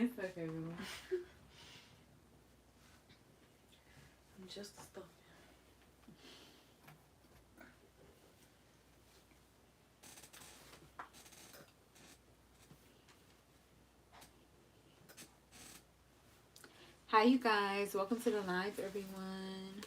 It's okay, boo. I'm just a stuff. Hi, you guys. Welcome to the live, everyone.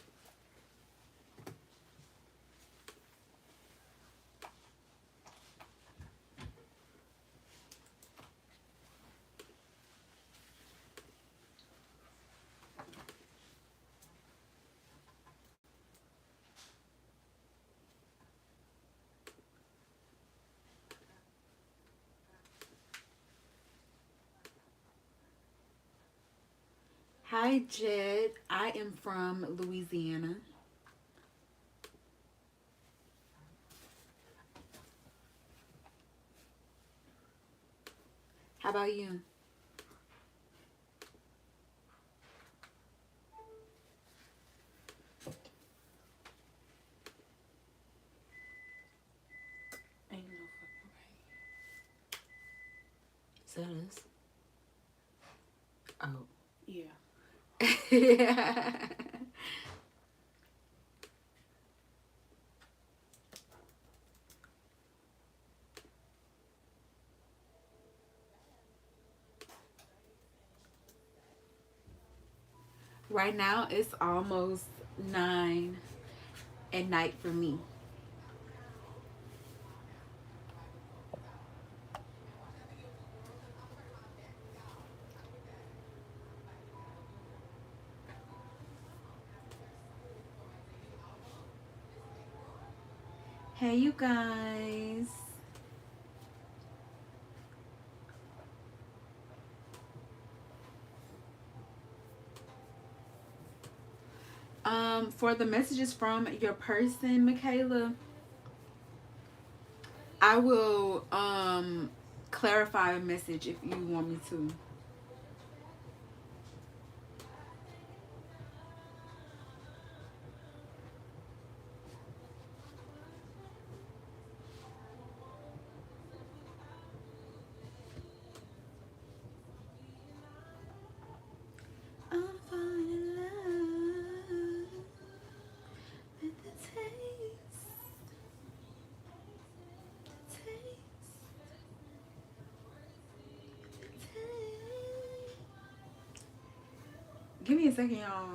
Hi, Jed. I am from Louisiana. How about you? Ain't no fucking way. Is that us? Oh. Yeah. Yeah. Right now, it's almost 9 at night for me. Hey, you guys. For the messages from your person, Michaela, I will clarify a message if you want me to. I'm falling in love with the taste. Give me a second, y'all.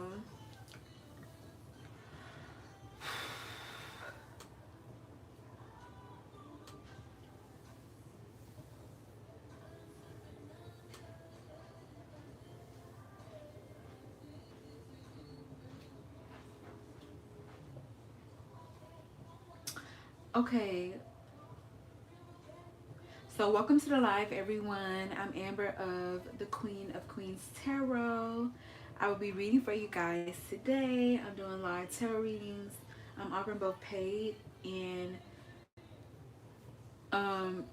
Okay. So welcome to the live, everyone. I'm Amber of the Queen of Queens Tarot. I will be reading for you guys today. I'm doing live tarot readings. I'm offering both paid and um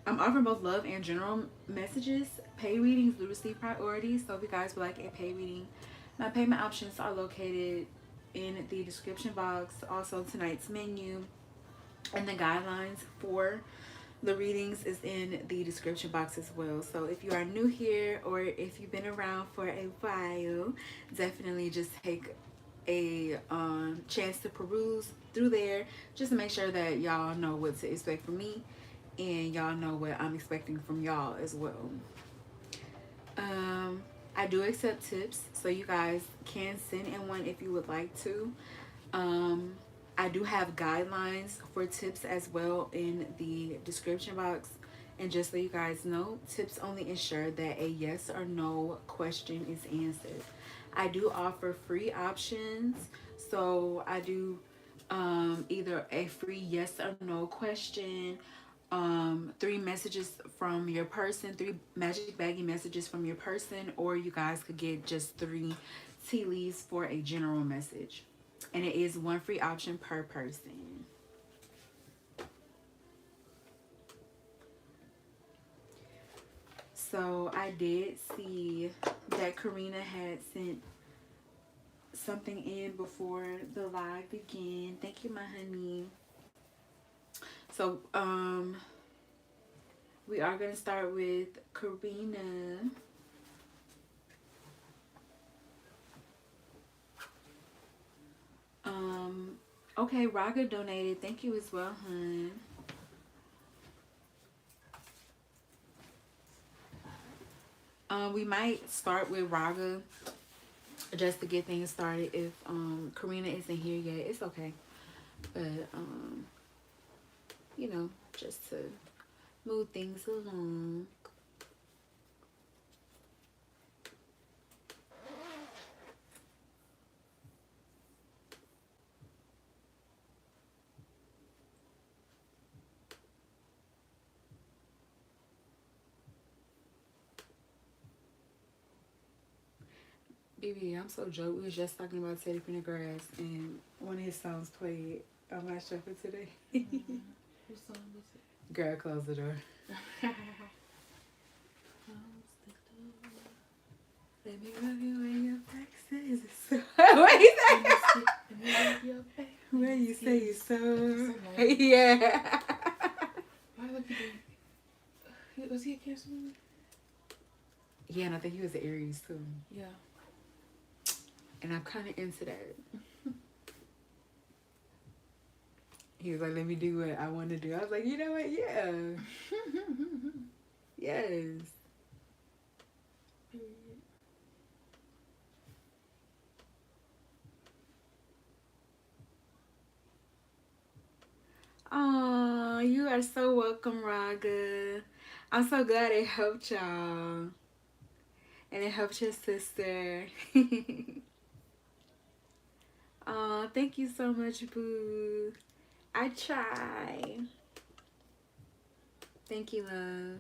I'm offering both love and general messages. Pay readings do receive priority. So if you guys would like a pay reading, my payment options are located in the description box. Also tonight's menu and the guidelines for the readings is in the description box as well. So if you are new here or if you've been around for a while, definitely just take a chance to peruse through there just to make sure that y'all know what to expect from me and y'all know what I'm expecting from y'all as well. I do accept tips, so you guys can send in one if you would like to. I do have guidelines for tips as well in the description box. And just so you guys know, tips only ensure that a yes or no question is answered. I do offer free options. So I do either a free yes or no question, 3 messages from your person, 3 Magic Baggie messages from your person, or you guys could get just 3 tea leaves for a general message. And it is 1 free option per person. So I did see that Karina had sent something in before the live began. Thank you, my honey. So we are going to start with Karina. Okay, Raga donated. Thank you as well, hun. We might start with Raga just to get things started. If Karina isn't here yet, it's okay. But you know, just to move things along. BB, I'm so joke. We was just talking about Teddy Pendergrass, and one of his songs played on my shuffle today. What song was it? Girl, close the door. Let me rub you where your back says it's so. What you say? Where you say it's so. Yeah. Why would he be? Was he a Cancer moon? Yeah, and I think he was an Aries too. Yeah. And I'm kind of into that. He was like, let me do what I want to do. I was like, you know what? Yeah. Yes. Oh, you are so welcome, Raga. I'm so glad it helped y'all. And it helped your sister. Oh, thank you so much, boo. I try. Thank you, love.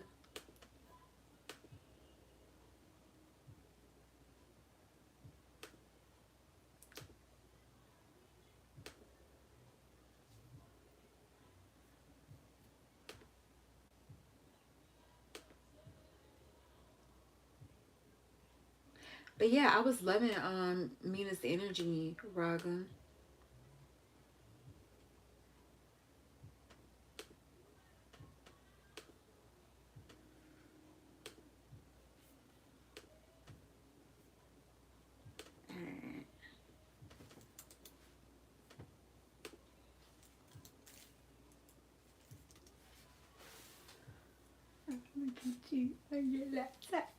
But yeah, I was loving Mina's energy, Raga. Alright. I can look at you on your laptop.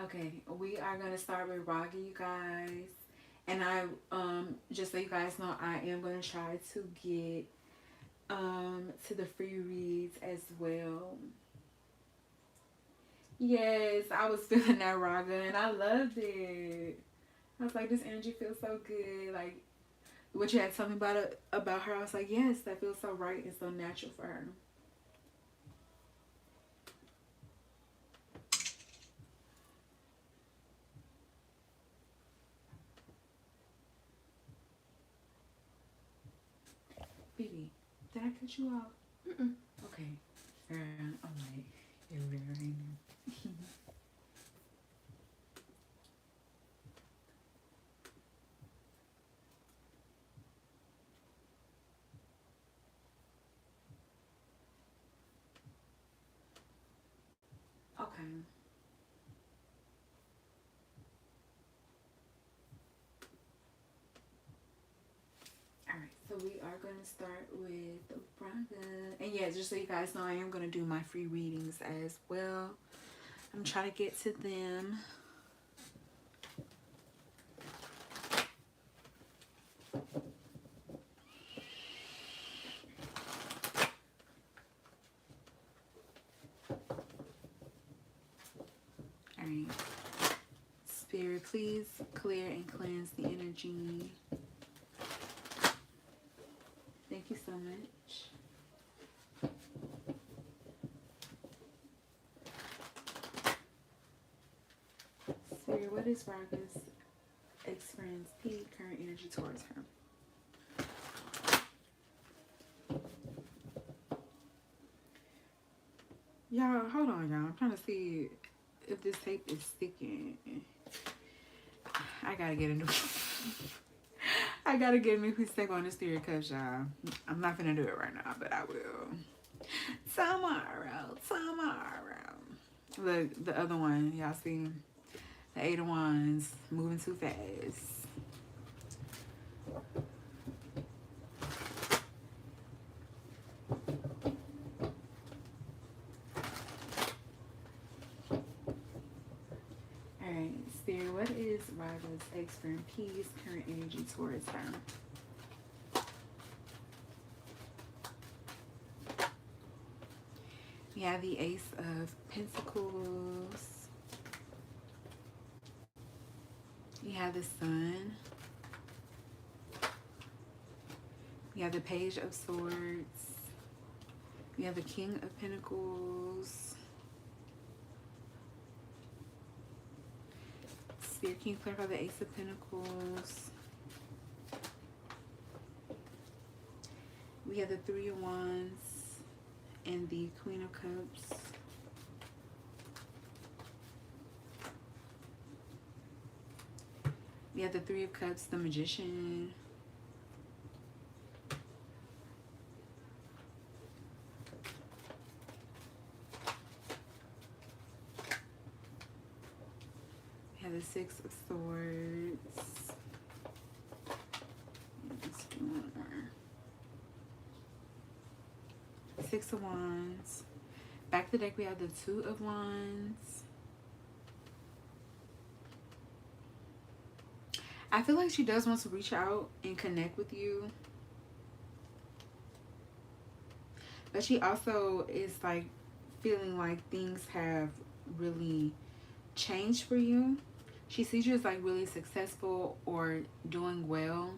Okay, we are gonna start with Raga, you guys. And I just so you guys know, I am gonna try to get to the free reads as well. Yes, I was feeling that Raga and I loved it. I was like, this energy feels so good. Like what you had told me about her, I was like, yes, that feels so right and so natural for her. Baby, did I cut you off? Mm-mm. Okay. I'm like, you're there right now. Okay. Alright, so we are going to start with Braga. And yeah, just so you guys know, I am going to do my free readings as well. I'm trying to get to them. Alright. Spirit, please clear and cleanse the energy. Thank you so much. Spirit, what is Raga's experience, the current energy towards her? Y'all, hold on, y'all. I'm trying to see if this tape is sticking. I gotta get a new I gotta get a new piece of tape on this theory because y'all, I'm not gonna do it right now, but I will. Tomorrow. Look, the other one, y'all see? The Eight of Wands, moving too fast. Alright, Spirit, what is Raga's expert peace, current energy towards her? We have the Ace of Pentacles. You have the Sun. You have the Page of Swords. You have the King of Pentacles. Spirit, can you clarify the Ace of Pentacles? We have the Three of Wands and the Queen of Cups. We have the Three of Cups, the Magician. We have the Six of Swords. Let's do one more. Six of Wands. Back to the deck, we have the Two of Wands. I feel like she does want to reach out and connect with you. But she also is like feeling like things have really changed for you. She sees you as like really successful or doing well.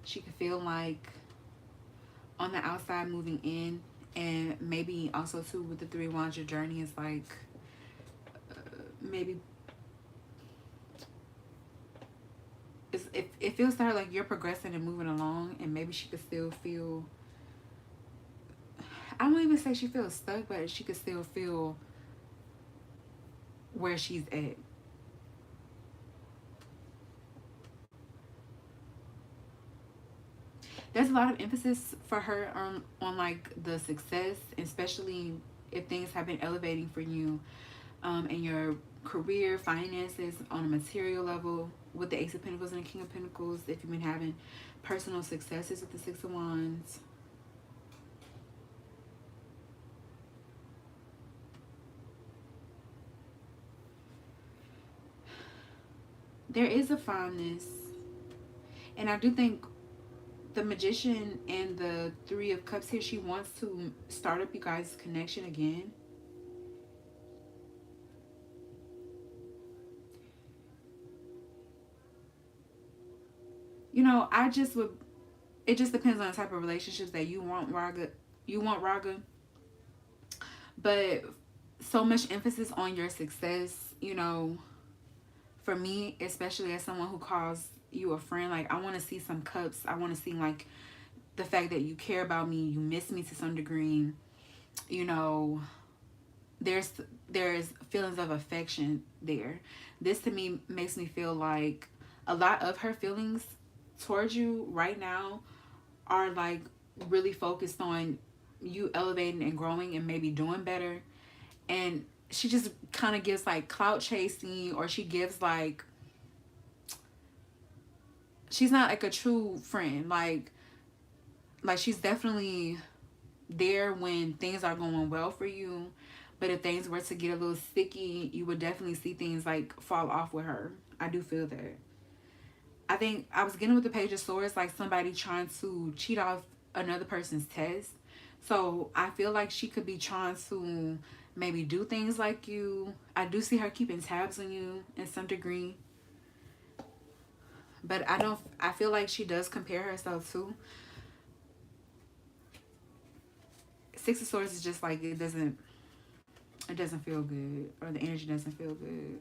She could feel like on the outside moving in. And maybe also too with the Three of Wands, your journey is like maybe it feels to her like you're progressing and moving along, and maybe she could still feel, I won't even say she feels stuck, but she could still feel where she's at. There's a lot of emphasis for her on like the success, especially if things have been elevating for you in your career, finances, on a material level with the Ace of Pentacles and the King of Pentacles. If you've been having personal successes with the Six of Wands. There is a fondness, and I do think the Magician and the Three of Cups here, she wants to start up you guys' connection again. You know, I just would, it just depends on the type of relationships that you want, Raga. But so much emphasis on your success, you know, for me, especially as someone who calls you a friend, like I want to see some cups. I want to see like the fact that you care about me, you miss me to some degree, you know, there's feelings of affection there. This to me makes me feel like a lot of her feelings towards you right now are like really focused on you elevating and growing and maybe doing better. And she just kind of gives like clout chasing, or she gives like, she's not like a true friend. Like she's definitely there when things are going well for you, but if things were to get a little sticky, you would definitely see things like fall off with her. I do feel that. I think I was getting with the Page of Swords, like somebody trying to cheat off another person's test. So I feel like she could be trying to maybe do things like you. I do see her keeping tabs on you in some degree. But I feel like she does compare herself to. Six of Swords is just like, it doesn't feel good, or the energy doesn't feel good.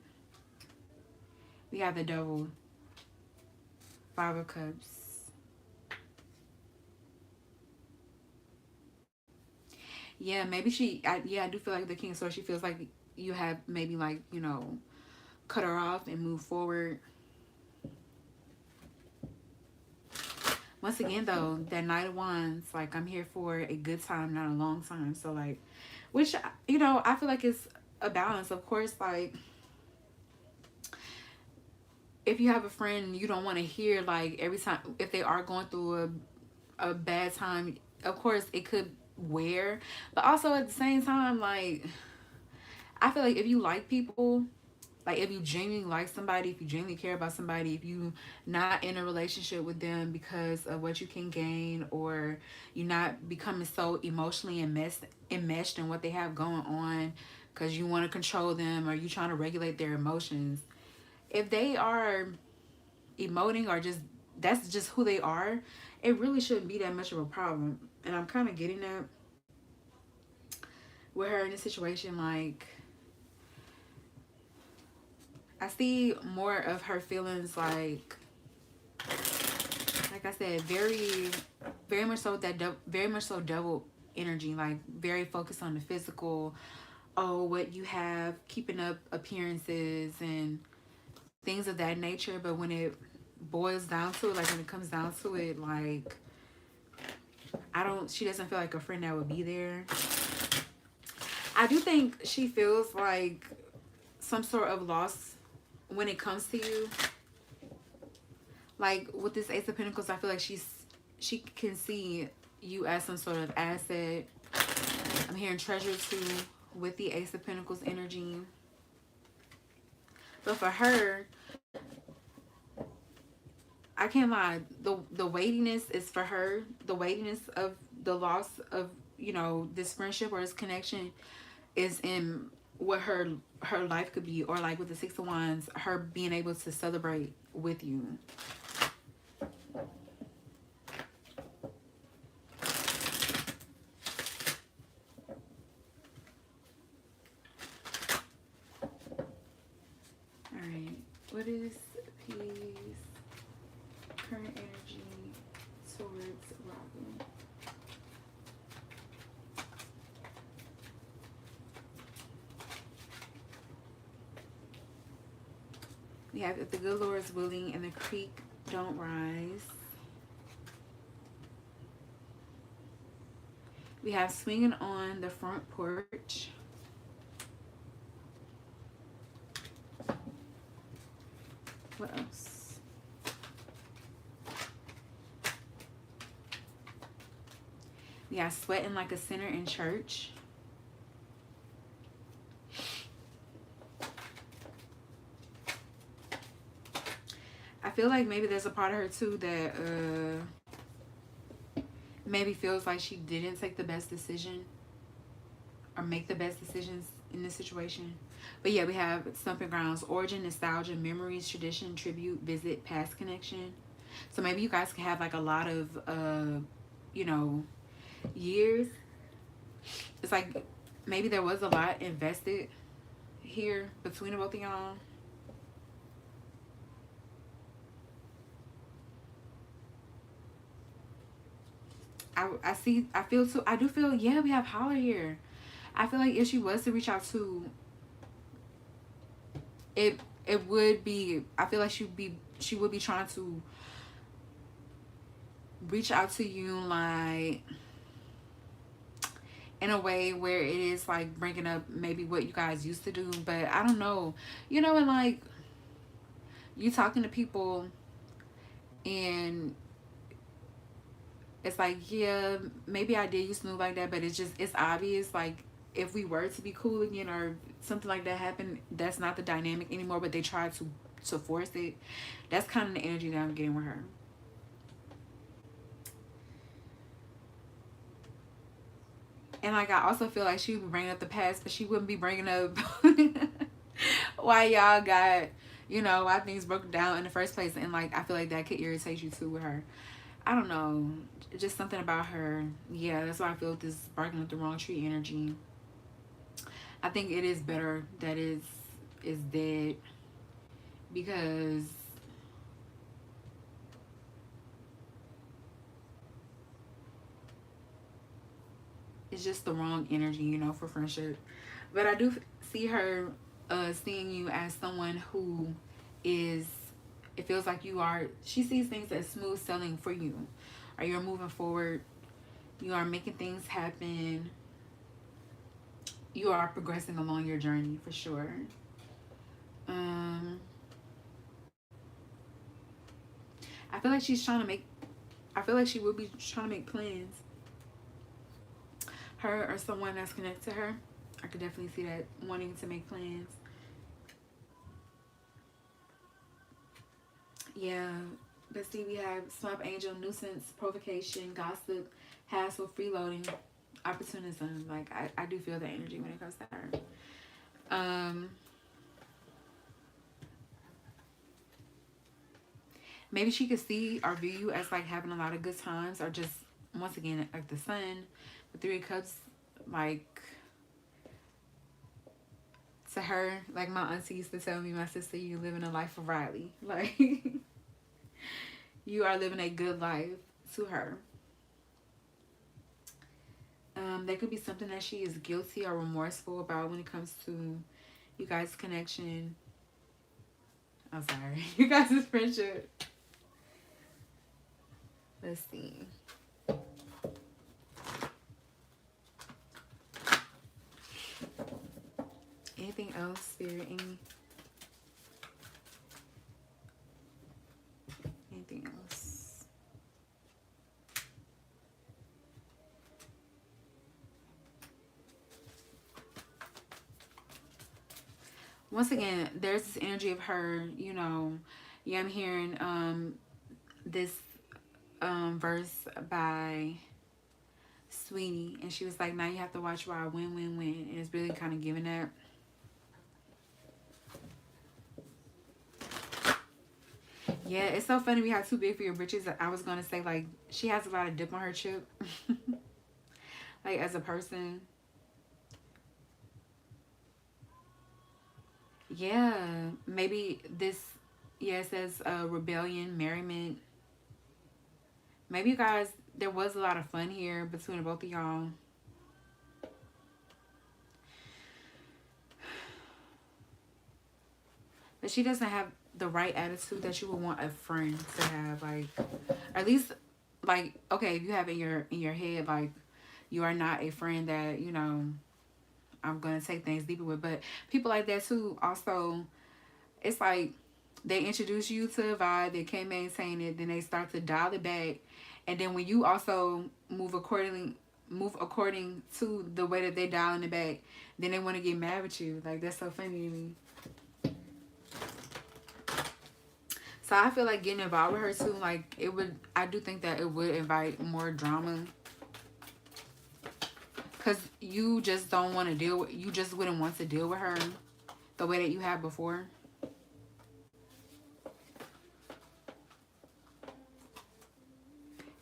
We have the Devil, Five of Cups. Yeah, maybe I do feel like the King of Swords, she feels like you have maybe like, you know, cut her off and move forward. Once again though, that Knight of Wands, like I'm here for a good time, not a long time. So like, which, you know, I feel like it's a balance. Of course, like if you have a friend, you don't want to hear like every time if they are going through a bad time. Of course, it could wear, but also at the same time, like I feel like if you like people, like if you genuinely like somebody, if you genuinely care about somebody, if you not in a relationship with them because of what you can gain, or you're not becoming so emotionally enmeshed in what they have going on because you want to control them or you trying to regulate their emotions. If they are emoting or just that's just who they are, it really shouldn't be that much of a problem. And I'm kind of getting that with her in this situation. I see more of her feelings like I said, very much so very much so double energy, like very focused on the physical. Oh, what you have, keeping up appearances and things of that nature. But when it boils down to it, like when it comes down to it, like she doesn't feel like a friend that would be there. I do think she feels like some sort of loss when it comes to you. Like with this Ace of Pentacles, I feel like she can see you as some sort of asset. I'm hearing treasure too with the Ace of Pentacles energy. But for her, I can't lie. The weightiness is for her. The weightiness of the loss of, this friendship or this connection is in what her life could be, or like with the Six of Wands, her being able to celebrate with you. All right, what is peace, current energy towards Robin? We have, if the good Lord is willing and the creek don't rise. We have swinging on the front porch. What else? We have sweating like a sinner in church. I feel like maybe there's a part of her too that maybe feels like she didn't take the best decision or make the best decisions in this situation. But yeah, we have Stumping Grounds, origin, nostalgia, memories, tradition, tribute, visit, past connection. So maybe you guys can have like a lot of years. It's like maybe there was a lot invested here between the both of y'all. I do feel, yeah, we have Holler here. I feel like if she was to reach out to it would be, I feel like she would be trying to reach out to you like in a way where it is like bringing up maybe what you guys used to do. But I don't know, and like you talking to people and it's like, yeah, maybe I did used to move like that, but it's obvious like if we were to be cool again or something like that happened, that's not the dynamic anymore, but they try to force it. That's kind of the energy that I'm getting with her. And like I also feel like she would be bringing up the past, but she wouldn't be bringing up why y'all got, why things broke down in the first place. And like I feel like that could irritate you too with her. I don't know, just something about her. Yeah, that's why I feel this barking up the wrong tree energy. I think it is better that is dead, because it's just the wrong energy, for friendship. But I do see her seeing you as someone who is, it feels like she sees things as smooth sailing for you. Or you're moving forward. You are making things happen. You are progressing along your journey for sure. Um, I feel like she's trying to make, I feel like she will be trying to make plans. Her or someone that's connected to her. I could definitely see that, wanting to make plans. Yeah. Let's see, we have swamp angel, nuisance, provocation, gossip, hassle, freeloading, opportunism. Like, I do feel that energy when it comes to her. Maybe she could see or view you as like having a lot of good times, or just, once again, like the sun, the Three of Cups, like, to her, like my auntie used to tell me, my sister, you living a life of Riley. Like, you are living a good life to her. There could be something that she is guilty or remorseful about when it comes to you guys' connection. I'm sorry. You guys' friendship. Let's see. Anything else, Spirit? Anything else? Once again, there's this energy of her, you know. Yeah, I'm hearing this verse by Sweetie, and she was like, now you have to watch where I win, and it's really kind of giving that. Yeah, it's so funny we have too big for your britches. I was gonna say, like, she has a lot of dip on her chip. Like, as a person. Yeah, maybe this, yeah, it says rebellion, merriment. Maybe you guys, there was a lot of fun here between both of y'all. But she doesn't have the right attitude that you would want a friend to have. Like, at least, like, okay, if you have in your head, like, you are not a friend that, you know, I'm gonna take things deeper with. But people like that too, also, it's like they introduce you to a vibe, they can't maintain it, then they start to dial it back, and then when you also move according to the way that they dialing it back, then they want to get mad with you. Like, that's so funny to me. So I feel like getting involved with her too, like, it would, I do think that it would invite more drama. Because you just don't want to deal with, you just wouldn't want to deal with her the way that you have before.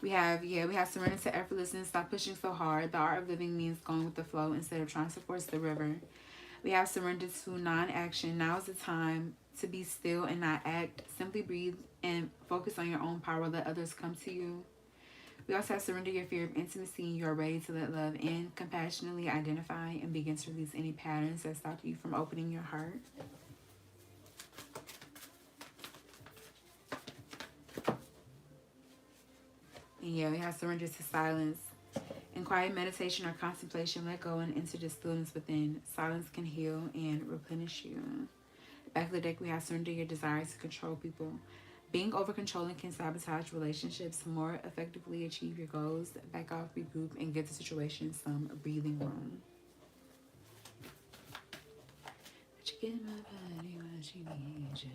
We have surrender to effortlessness. Stop pushing so hard. The art of living means going with the flow instead of trying to force the river. We have surrendered to non-action. Now is the time to be still and not act. Simply breathe and focus on your own power. Let others come to you. We also have surrendered your fear of intimacy. You are ready to let love in. Compassionately identify and begin to release any patterns that stop you from opening your heart. And yeah, we have surrendered to silence. In quiet meditation or contemplation, let go and enter the stillness within. Silence can heal and replenish you. Back of the deck, we have surrender your desires to control people. Being over-controlling can sabotage relationships. More effectively achieve your goals. Back off, regroup, and give the situation some breathing room. But you get my body when she needs you.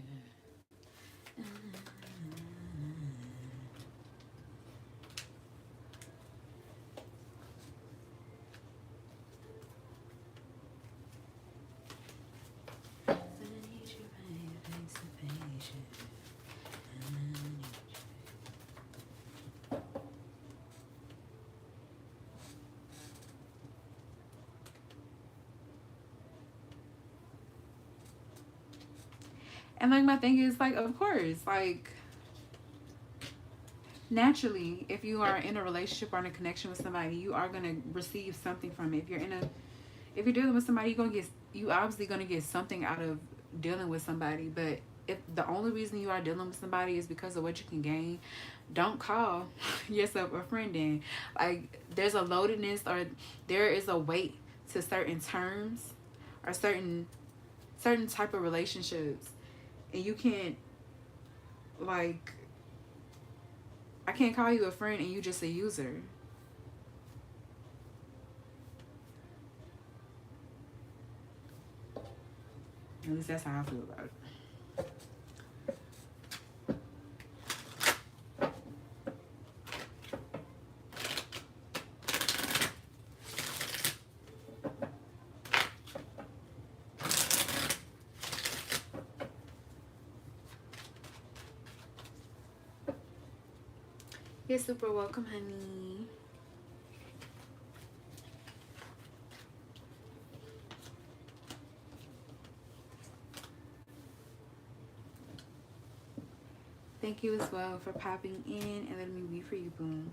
And like, my thing is, like, of course, like, naturally, if you are in a relationship or in a connection with somebody, you are gonna receive something from it. If you're dealing with somebody, you obviously gonna get something out of dealing with somebody. But if the only reason you are dealing with somebody is because of what you can gain, don't call yourself a friend. Then, like, there's a loadedness, or there is a weight to certain terms or certain type of relationships, and you can't, like, I can't call you a friend and you just a user. At least that's how I feel about it. You're super welcome, honey. Thank you as well for popping in and letting me read for you, Boom.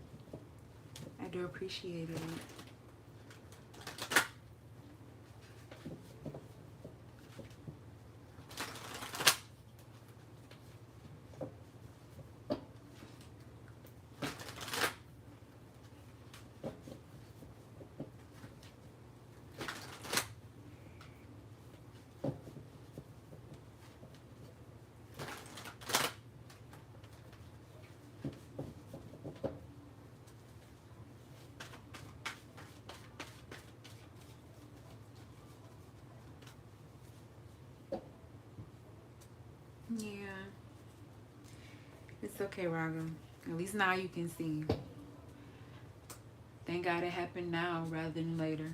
I do appreciate it. Yeah. It's okay, Raga. At least now you can see. Thank God it happened now rather than later.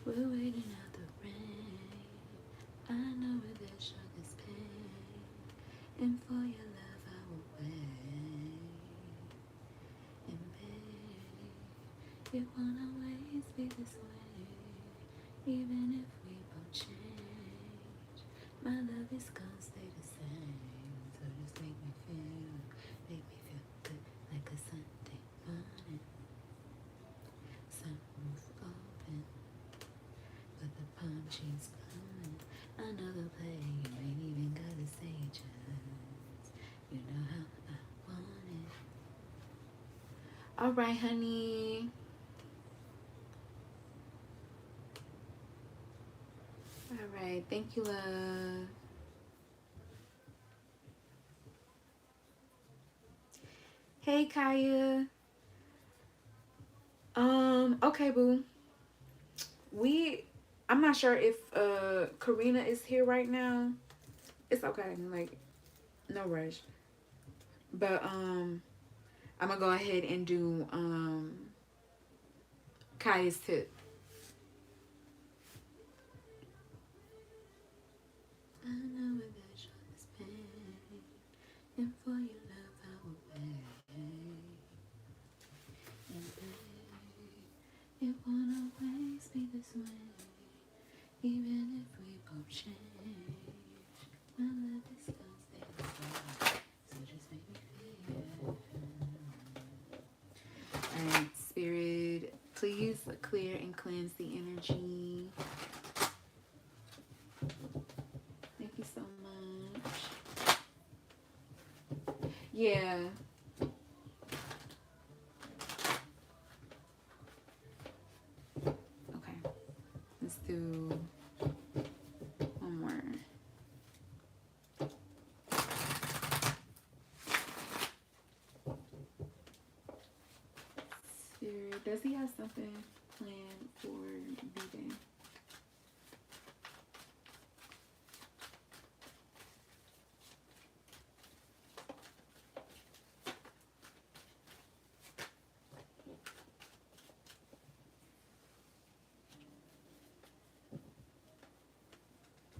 We're waiting out the rain. I know where the sugar's pain. And for your love I will wait. And babe, it won't always be this way. Even if we both change, my love is gonna stay the same. So just make me feel good like a Sunday morning. Sunroof open, but the palm trees blowing. Another play, you ain't even gotta say just. You know how I want it. All right, honey. All right, thank you, love. Hey, Kaya. Okay, boo. I'm not sure if Karina is here right now. It's okay, like no rush. But I'm gonna go ahead and do Kaya's tip. I know where that sugar's pain, and for your love I will wait. And babe, it won't always be this way, even if we both change. My love is gonna stay the same, so just make me feel. Alright, Spirit, please clear and cleanse the energy. Thank you so much. Yeah. Okay. Let's do one more. Spirit, does he have something planned for B-Day?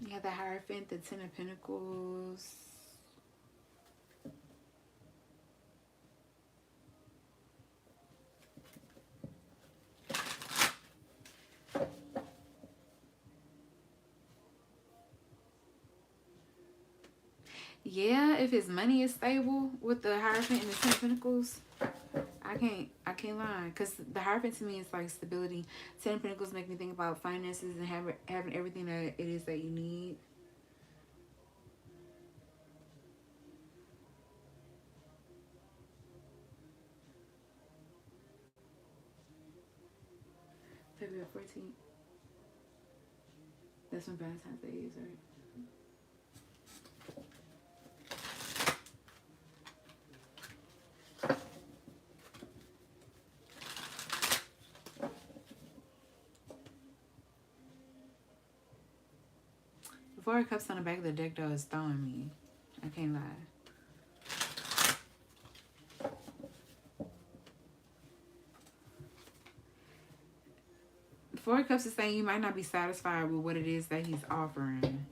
You have the Hierophant, the Ten of Pentacles. Yeah, if his money is stable with the Hierophant and the Ten of Pentacles, I can't lie, because the Hierophant to me is like stability. Ten of Pentacles make me think about finances and having everything that it is that you need. February 14th. That's when Valentine's Day is, right? Four of Cups on the back of the deck, though, is throwing me. I can't lie. Four of Cups is saying you might not be satisfied with what it is that he's offering.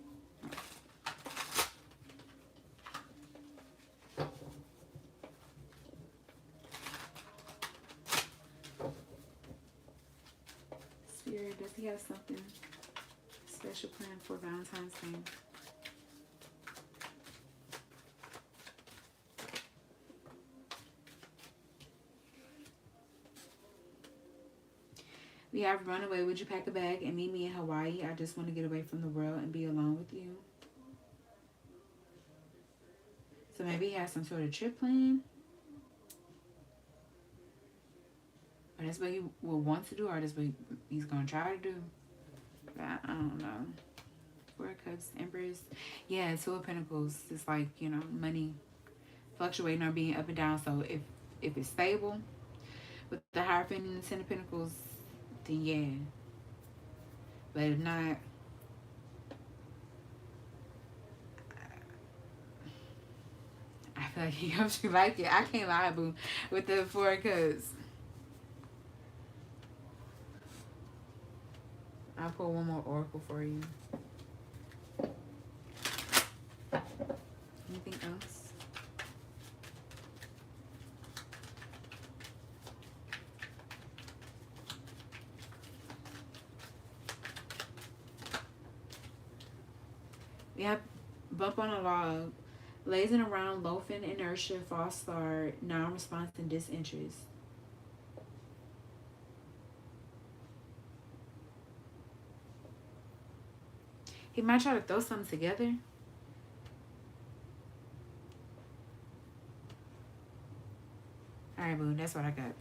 Spirit, does he have something special planned for Valentine's Day? We have Runaway. Would you pack a bag and meet me in Hawaii? I just want to get away from the world and be alone with you. So maybe he has some sort of trip plan. Or that's what he will want to do, or that's what he's going to try to do. But I don't know. Four of Cups, Empress. Yeah, Two of Pentacles. It's like, you know, money fluctuating or being up and down. So if it's stable with the Hierophant and the Ten of Pentacles, then yeah. But if not, I feel like he helps you like it. I can't lie, boo. With the Four of Cups. I'll pull one more oracle for you. Anything else? We have bump on a log, lazing around, loafing, inertia, false start, non-response, and disinterest. He might try to throw something together. Alright, boo, that's what I got.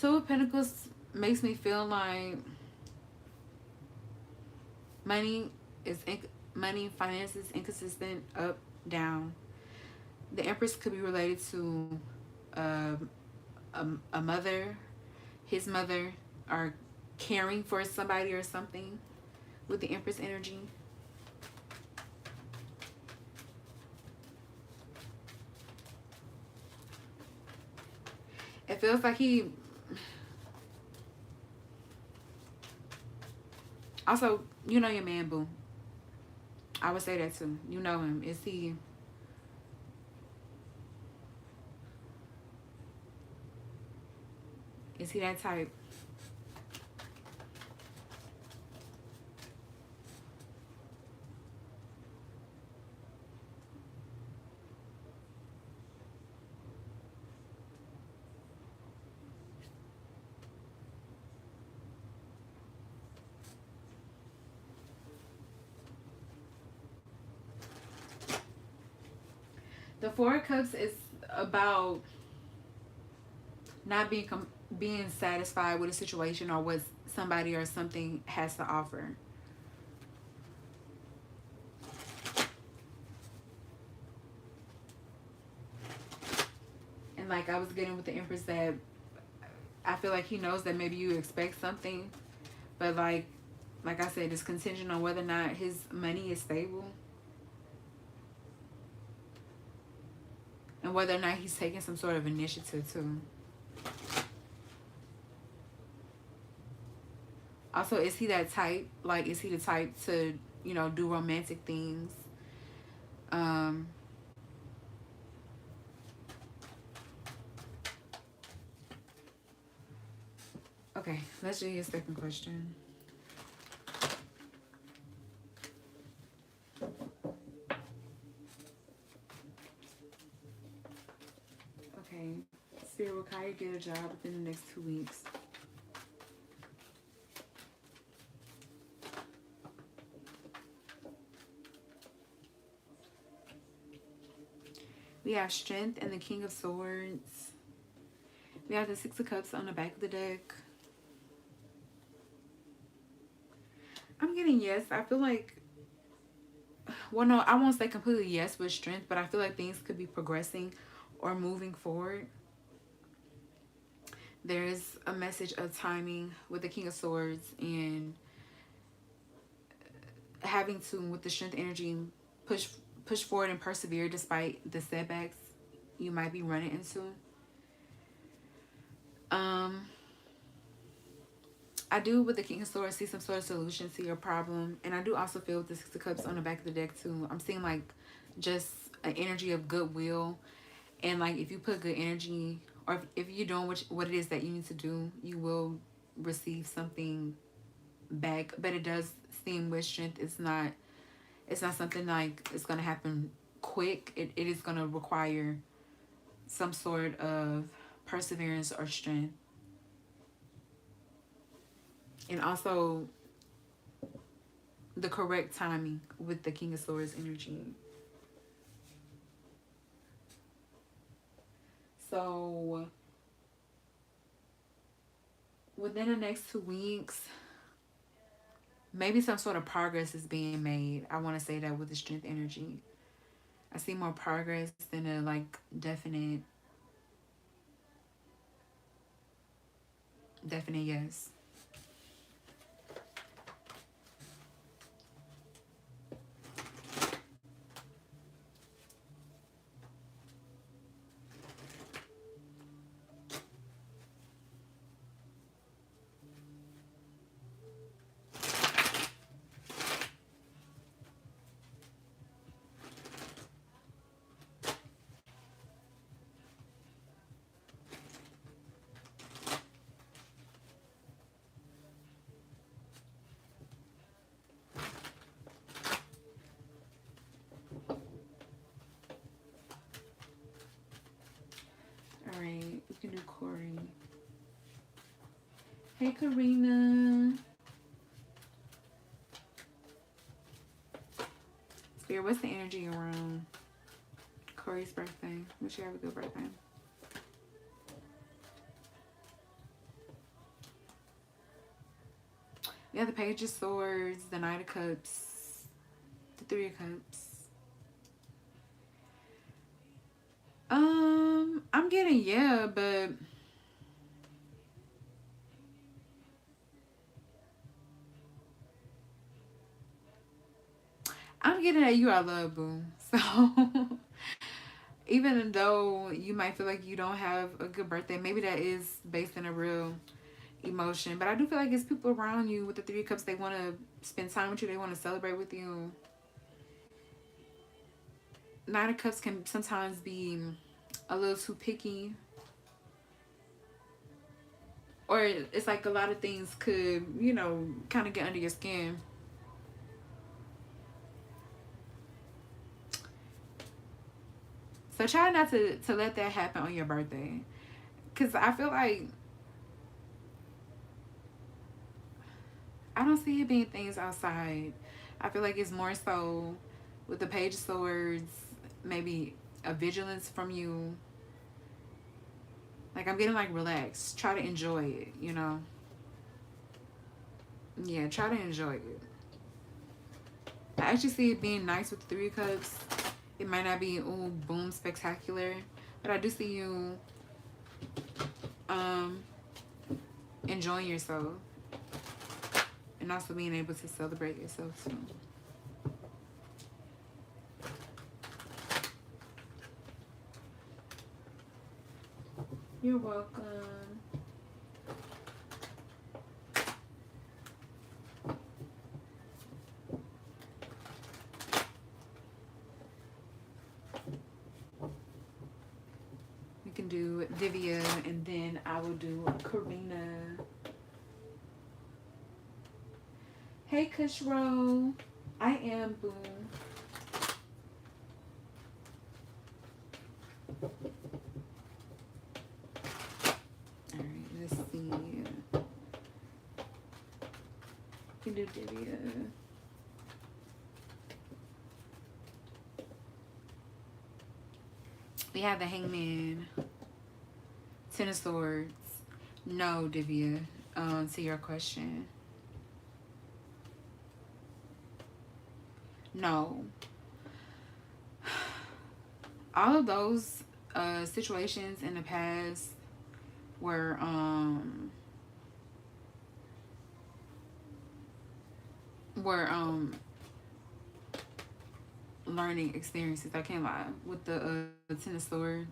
Two of Pentacles makes me feel like money, finances, inconsistent, up, down. The Empress could be related to a mother, his mother, or caring for somebody or something with the Empress energy. It feels like he... Also, you know your man, boo. I would say that too. You know him. Is he... Is he that type? The Four of Cups is about not being satisfied with a situation or what somebody or something has to offer. And like I was getting with the Empress, that I feel like he knows that maybe you expect something, but like I said, it's contingent on whether or not his money is stable. And whether or not he's taking some sort of initiative too. Also, is he that type? Like, is he the type to, you know, do romantic things? Okay, let's do your second question. Okay, Spirit, will Kaya get a job within the next 2 weeks? We have Strength and the King of Swords. We have the Six of Cups on the back of the deck. I'm getting yes. I feel like, well, no, I won't say completely yes with Strength, but I feel like things could be progressing or moving forward. There's a message of timing with the King of Swords and having to, with the Strength energy, push forward and persevere despite the setbacks you might be running into. I do, with the King of Swords, see some sort of solution to your problem. And I do also feel with the Six of Cups on the back of the deck too. I'm seeing like just an energy of goodwill. And like if you put good energy, or if you're doing what it is that you need to do, you will receive something back. But it does seem with Strength, it's not something like it's gonna happen quick. It is gonna require some sort of perseverance or strength. And also the correct timing with the King of Swords energy. So within the next 2 weeks, maybe some sort of progress is being made. I want to say that with the Strength energy. I see more progress than a like definite yes. All right, we can do Corey. Hey, Karina. Spirit, what's the energy around Corey's birthday? Wish you have a good birthday. We have the Page of Swords, the Knight of Cups, the Three of Cups. I'm getting yeah, but I'm getting that you are love, boo. So even though you might feel like you don't have a good birthday, maybe that is based in a real emotion. But I do feel like it's people around you with the Three of Cups. They want to spend time with you. They want to celebrate with you. Nine of Cups can sometimes be a little too picky. Or it's like a lot of things could, you know, kind of get under your skin. So try not to let that happen on your birthday. Because I feel like I don't see it being things outside. I feel like it's more so with the Page of Swords, maybe a vigilance from you. Like I'm getting like relaxed. Try to enjoy it, you know. Yeah, try to enjoy it. I actually see it being nice with the Three of Cups. It might not be ooh boom spectacular, but I do see you enjoying yourself and also being able to celebrate yourself too. You're welcome. We can do Divya and then I will do Karina. Hey Kushro. I am Boom. Alright, let's see. We can do Divya. We have the Hangman, Ten of Swords. No, Divya, to your question. No. All of those situations in the past were were learning experiences. I can't lie. With the Ten of Swords,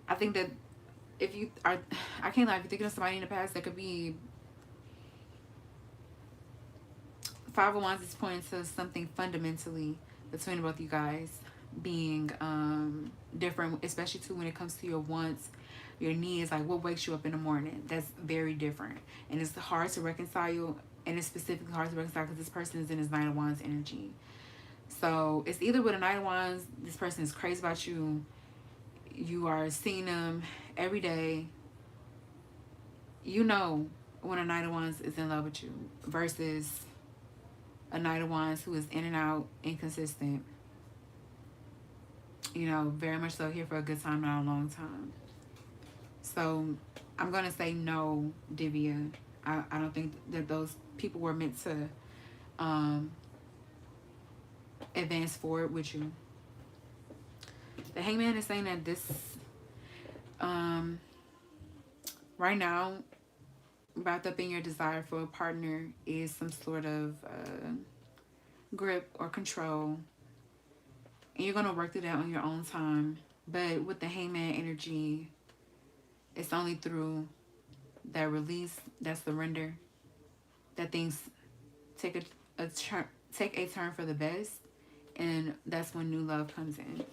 I think that if you are, I can't lie. If you're thinking of somebody in the past, that could be Five of Wands is pointing to something fundamentally between both you guys being different, especially too when it comes to your wants, your needs, like what wakes you up in the morning. That's very different, and it's hard to reconcile. And it's specifically hard to reconcile because this person is in his Nine of Wands energy. So it's either with a Nine of Wands, this person is crazy about you. You are seeing them every day. You know when a Nine of Wands is in love with you versus a Knight of Wands who is in and out, inconsistent. You know, very much so here for a good time, not a long time. So I'm going to say no, Divya. I don't think that those people were meant to advance forward with you. The Hangman is saying that this, right now, wrapped up in your desire for a partner is some sort of grip or control. And you're going to work through that on your own time. But with the Hangman energy, it's only through that release, that surrender, that things take a turn for the best. And that's when new love comes in.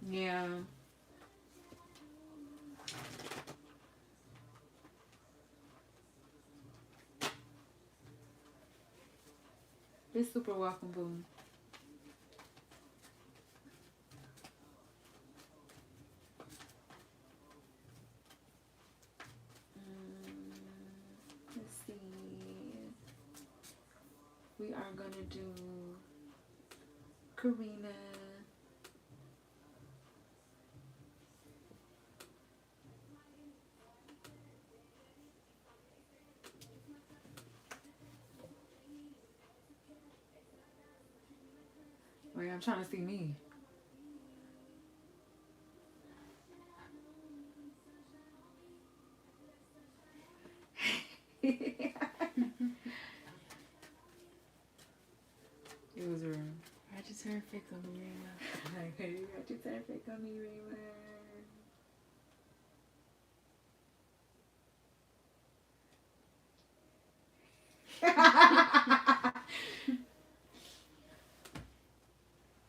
Yeah. It's super welcome, boo. Let's see. We are going to do Karina. Wait, I'm trying to see me. It was real. I just turned fake on me, Rima. Hey, you got your turn fake on me, Rima.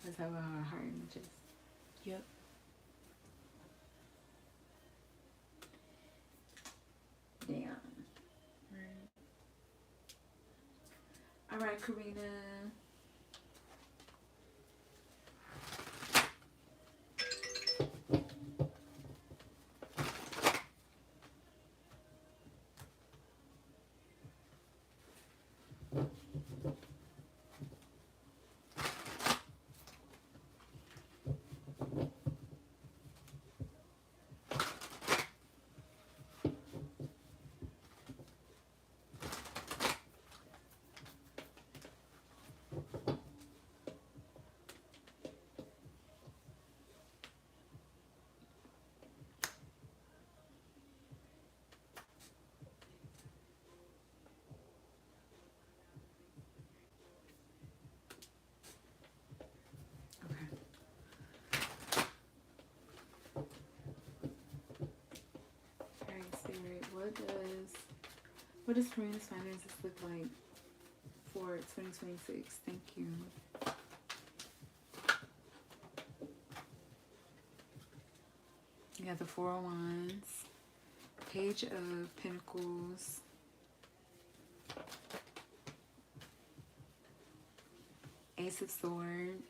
Let's have a heart in the chest. Yep. Damn. Right. All right, Karina. Spirit, what does Karina's finances look like for 2026? Thank you. You got the Four of Wands, Page of Pentacles, Ace of Swords.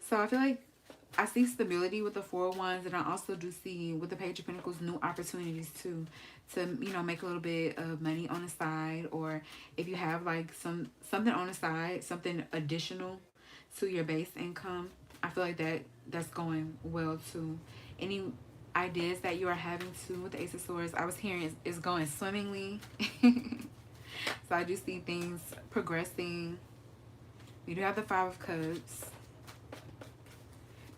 So I feel like I see stability with the Four of Wands, and I also do see with the Page of Pentacles new opportunities too, to, you know, make a little bit of money on the side, or if you have like something on the side, something additional to your base income. I feel like that's going well too. Any ideas that you are having too with the Ace of Swords, I was hearing is going swimmingly. So I do see things progressing. You do have the Five of Cups.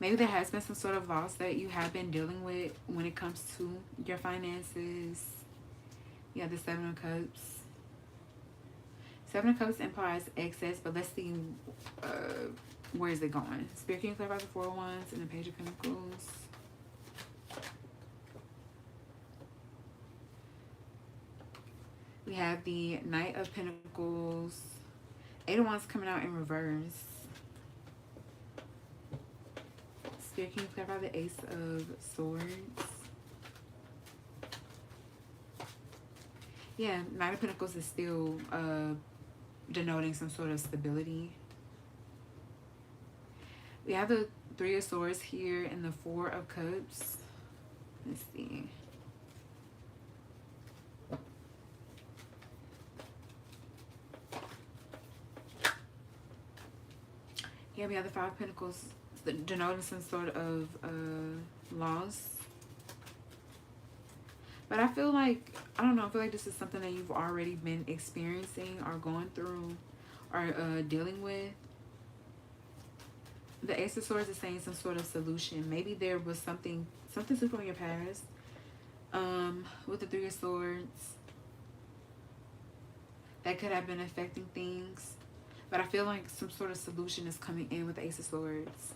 Maybe there has been some sort of loss that you have been dealing with when it comes to your finances. You have the Seven of Cups. Seven of Cups implies excess, but let's see where is it going. Spirit, can you clarify the Four of Wands and the Page of Pentacles? We have the Knight of Pentacles. Eight of Wands coming out in reverse. Spirit, can you clarify the Ace of Swords? Yeah, Knight of Pentacles is still denoting some sort of stability. We have the Three of Swords here and the Four of Cups. Let's see. Yeah, we have the Five of Pentacles denoting some sort of loss. But I feel like, I don't know, I feel like this is something that you've already been experiencing or going through or dealing with. The Ace of Swords is saying some sort of solution. Maybe there was something from your past. With the Three of Swords, that could have been affecting things. But I feel like some sort of solution is coming in with the Ace of Swords.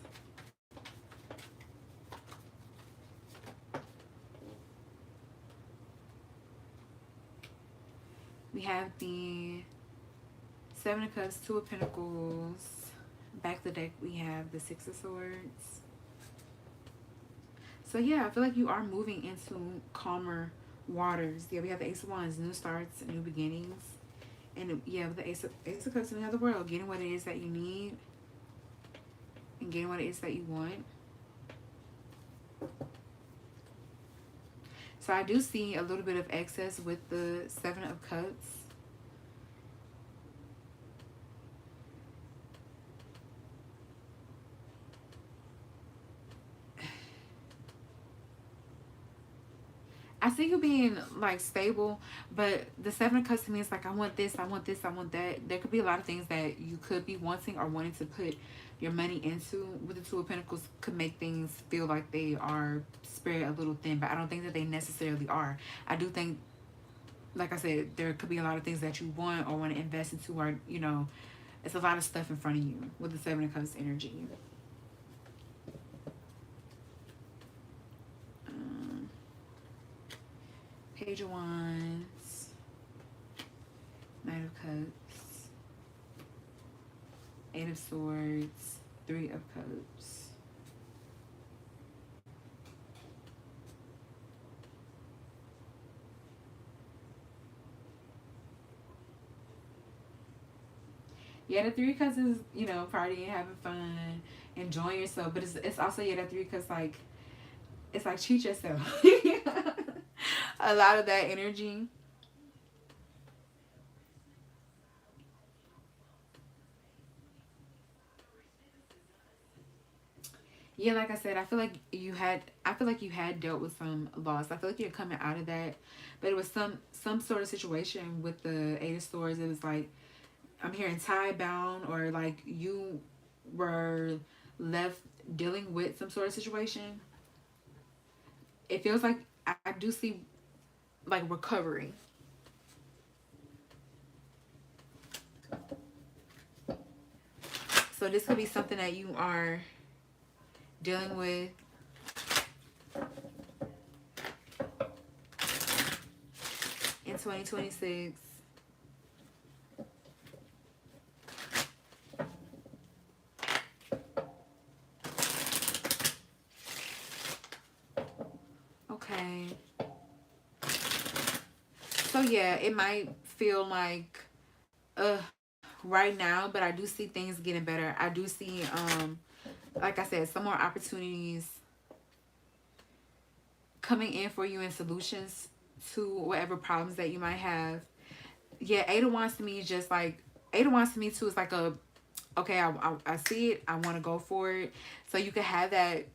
We have the Seven of Cups, Two of Pentacles. Back of the deck, we have the Six of Swords. So yeah, I feel like you are moving into calmer waters. Yeah, we have the Ace of Wands, new starts, new beginnings. And yeah, with the Ace of Cups in the other world, getting what it is that you need and getting what it is that you want. So I do see a little bit of excess with the Seven of Cups. I see you being like stable, but the Seven of Cups to me is like, I want this, I want this, I want that. There could be a lot of things that you could be wanting or wanting to put your money into. With the Two of Pentacles could make things feel like they are spread a little thin, but I don't think that they necessarily are. I do think, like I said, there could be a lot of things that you want or want to invest into, or, you know, it's a lot of stuff in front of you with the Seven of Cups energy. Page of Wands, Knight of Cups, Eight of Swords, Three of Cups. Yeah, the Three of Cups is, you know, partying, having fun, enjoying yourself. But it's also, yeah, that Three of Cups, like, it's like treat yourself. A lot of that energy. Yeah, like I said, I feel like you had dealt with some loss. I feel like you're coming out of that. But it was some sort of situation with the Eight of Swords. It was like, I'm hearing tie bound, or like you were left dealing with some sort of situation. It feels like I do see like recovery. So this could be something that you are dealing with. In 2026. Okay. So yeah, it might feel like, right now, but I do see things getting better. I do see, like I said, some more opportunities coming in for you and solutions to whatever problems that you might have. Yeah, Eight of Wands to me is just like, Eight of Wands to me too is like a, okay, I see it, I want to go for it. So you can have that,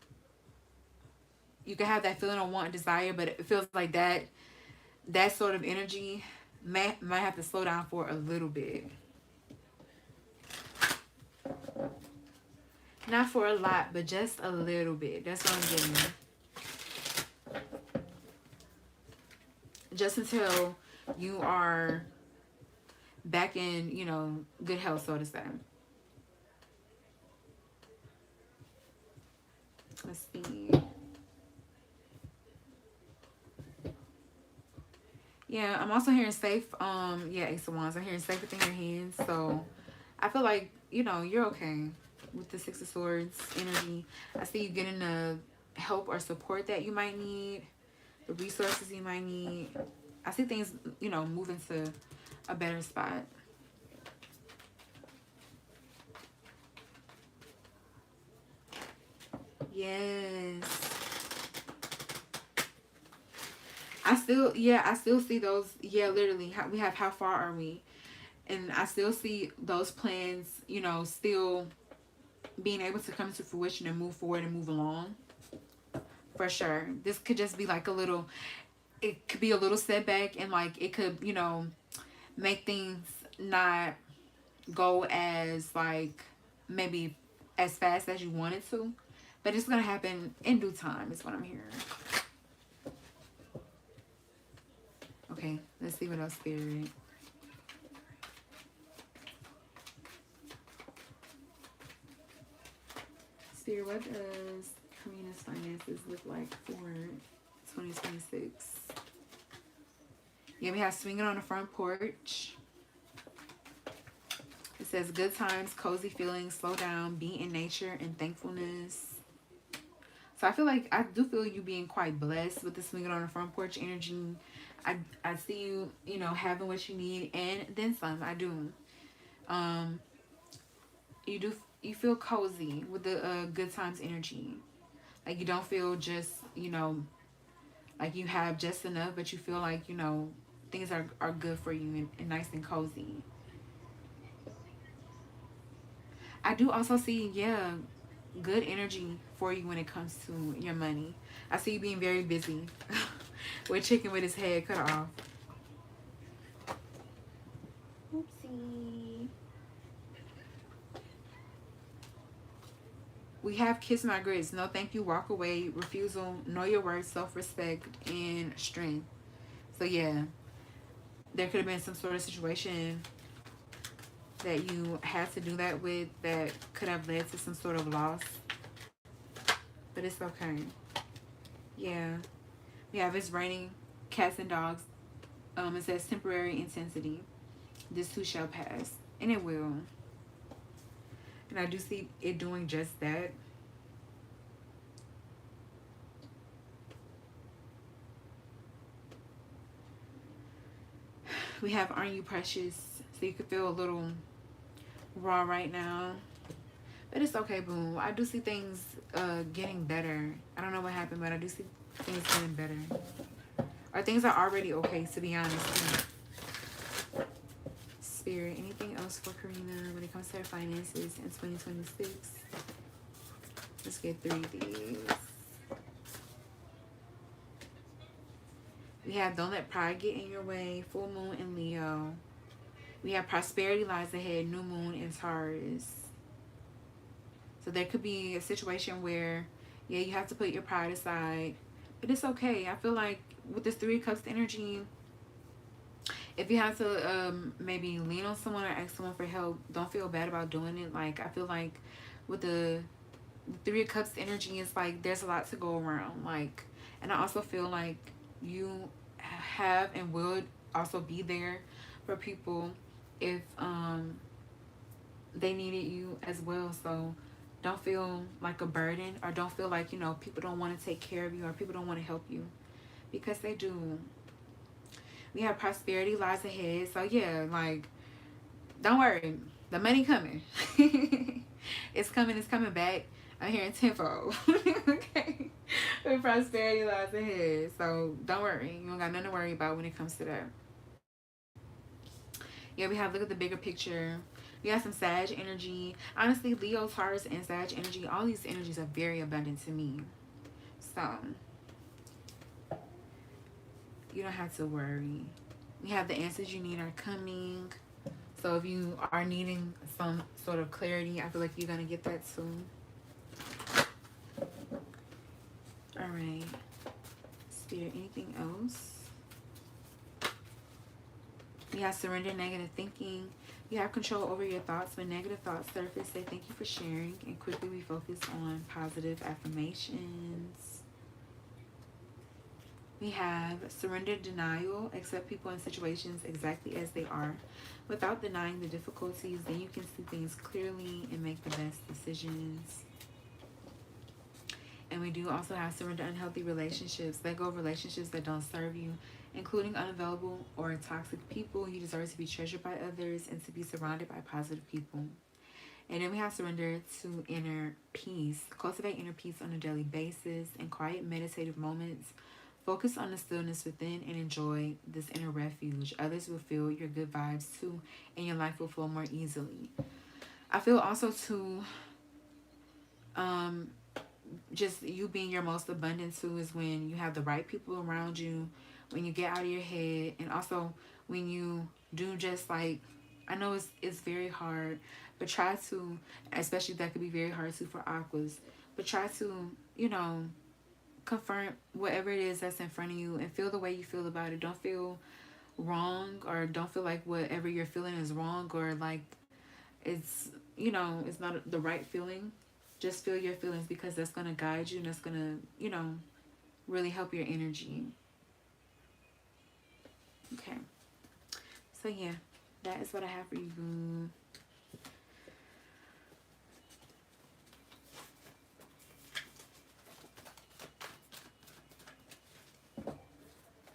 feeling of want and desire, but it feels like that sort of energy might have to slow down for a little bit. Not for a lot, but just a little bit. That's what I'm getting. Just until you are back in, good health, so to say. Let's see. Yeah, I'm also hearing safe. Yeah, Ace of Wands. I'm hearing safe within your hands. So I feel like, you're okay with the Six of Swords energy. I see you getting the help or support that you might need, the resources you might need. I see things, moving to a better spot. Yes. I still see those. Yeah, literally. We have how far are we? And I still see those plans, still being able to come to fruition and move forward and move along. For sure. This could just be like it could be a little setback, and like it could, make things not go as like maybe as fast as you want it to. But it's going to happen in due time is what I'm hearing. Okay, let's see what else, Spirit. Spirit, what does Karina's finances look like for 2026? Yeah, we have swinging on the front porch. It says good times, cozy feelings, slow down, be in nature, and thankfulness. So I feel like I do feel you being quite blessed with the swinging on the front porch energy. I see you, having what you need and then some. I do. You feel cozy with the good times energy. Like you don't feel just, like you have just enough, but you feel like, things are good for you and nice and cozy. I do also see, yeah, good energy for you when it comes to your money. I see you being very busy with chicken with his head cut off. Oopsie. We have kiss my grits. No thank you, walk away, refusal, know your worth, self-respect, and strength. So yeah, there could have been some sort of situation that you had to do that with that could have led to some sort of loss. But it's okay. Yeah. We have it's raining, cats and dogs. It says temporary intensity. This too shall pass. And it will. And I do see it doing just that. We have Aren't You Precious? So you could feel a little raw right now. But it's okay, boom. I do see things getting better. I don't know what happened, but I do see things getting better. Or things are already okay, to be honest. Spirit, anything else for Karina when it comes to her finances in 2026? Let's get 3 of these. We have Don't Let Pride Get in Your Way, Full Moon in Leo. We have Prosperity Lies Ahead, New Moon in Taurus. So there could be a situation where, yeah, you have to put your pride aside. But it's okay. I feel like with this 3 of Cups energy, if you have to maybe lean on someone or ask someone for help, don't feel bad about doing it. Like, I feel like with the 3 of Cups energy, it's like there's a lot to go around. Like, and I also feel like you have and will also be there for people if they needed you as well. So don't feel like a burden, or don't feel like, people don't want to take care of you or people don't want to help you, because they do. We have Prosperity Lies Ahead. So yeah, like, don't worry. The money coming. It's coming. It's coming back. I'm hearing tenfold. Okay. With prosperity lies ahead. So don't worry. You don't got nothing to worry about when it comes to that. Yeah, we have, look at the bigger picture. We have some Sag energy. Honestly, Leo, Taurus, and Sag energy, all these energies are very abundant to me. So you don't have to worry. We have the answers you need are coming. So if you are needing some sort of clarity, I feel like you're going to get that soon. All right. Spirit, anything else? You have surrender negative thinking. You have control over your thoughts. When negative thoughts surface, say thank you for sharing. And quickly we focus on positive affirmations. We have surrender denial. Accept people and situations exactly as they are. Without denying the difficulties, then you can see things clearly and make the best decisions. And we do also have surrender unhealthy relationships. Let go of relationships that don't serve you, including unavailable or toxic people. You deserve to be treasured by others and to be surrounded by positive people. And then we have surrender to inner peace. Cultivate inner peace on a daily basis. In quiet meditative moments, focus on the stillness within and enjoy this inner refuge. Others will feel your good vibes too, and your life will flow more easily. I feel also too, just you being your most abundant too is when you have the right people around you, when you get out of your head, and also when you do just like, I know it's very hard, but try to, especially that could be very hard too for aquas, but try to, confront whatever it is that's in front of you and feel the way you feel about it. Don't feel wrong, or don't feel like whatever you're feeling is wrong, or like it's, it's not the right feeling. Just feel your feelings, because that's going to guide you, and that's going to, really help your energy. Okay. So yeah, that is what I have for you, boo.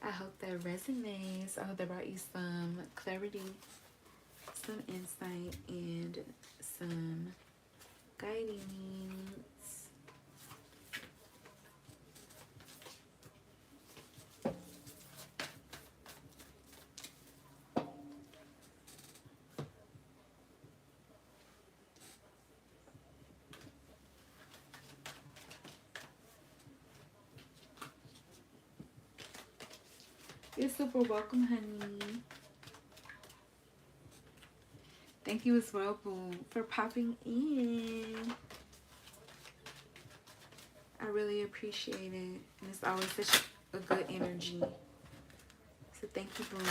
I hope that resonates. I hope that brought you some clarity, some insight, and some guidance. You're super welcome, honey. Thank you as well, boo, for popping in. I really appreciate it. And it's always such a good energy. So thank you, boo.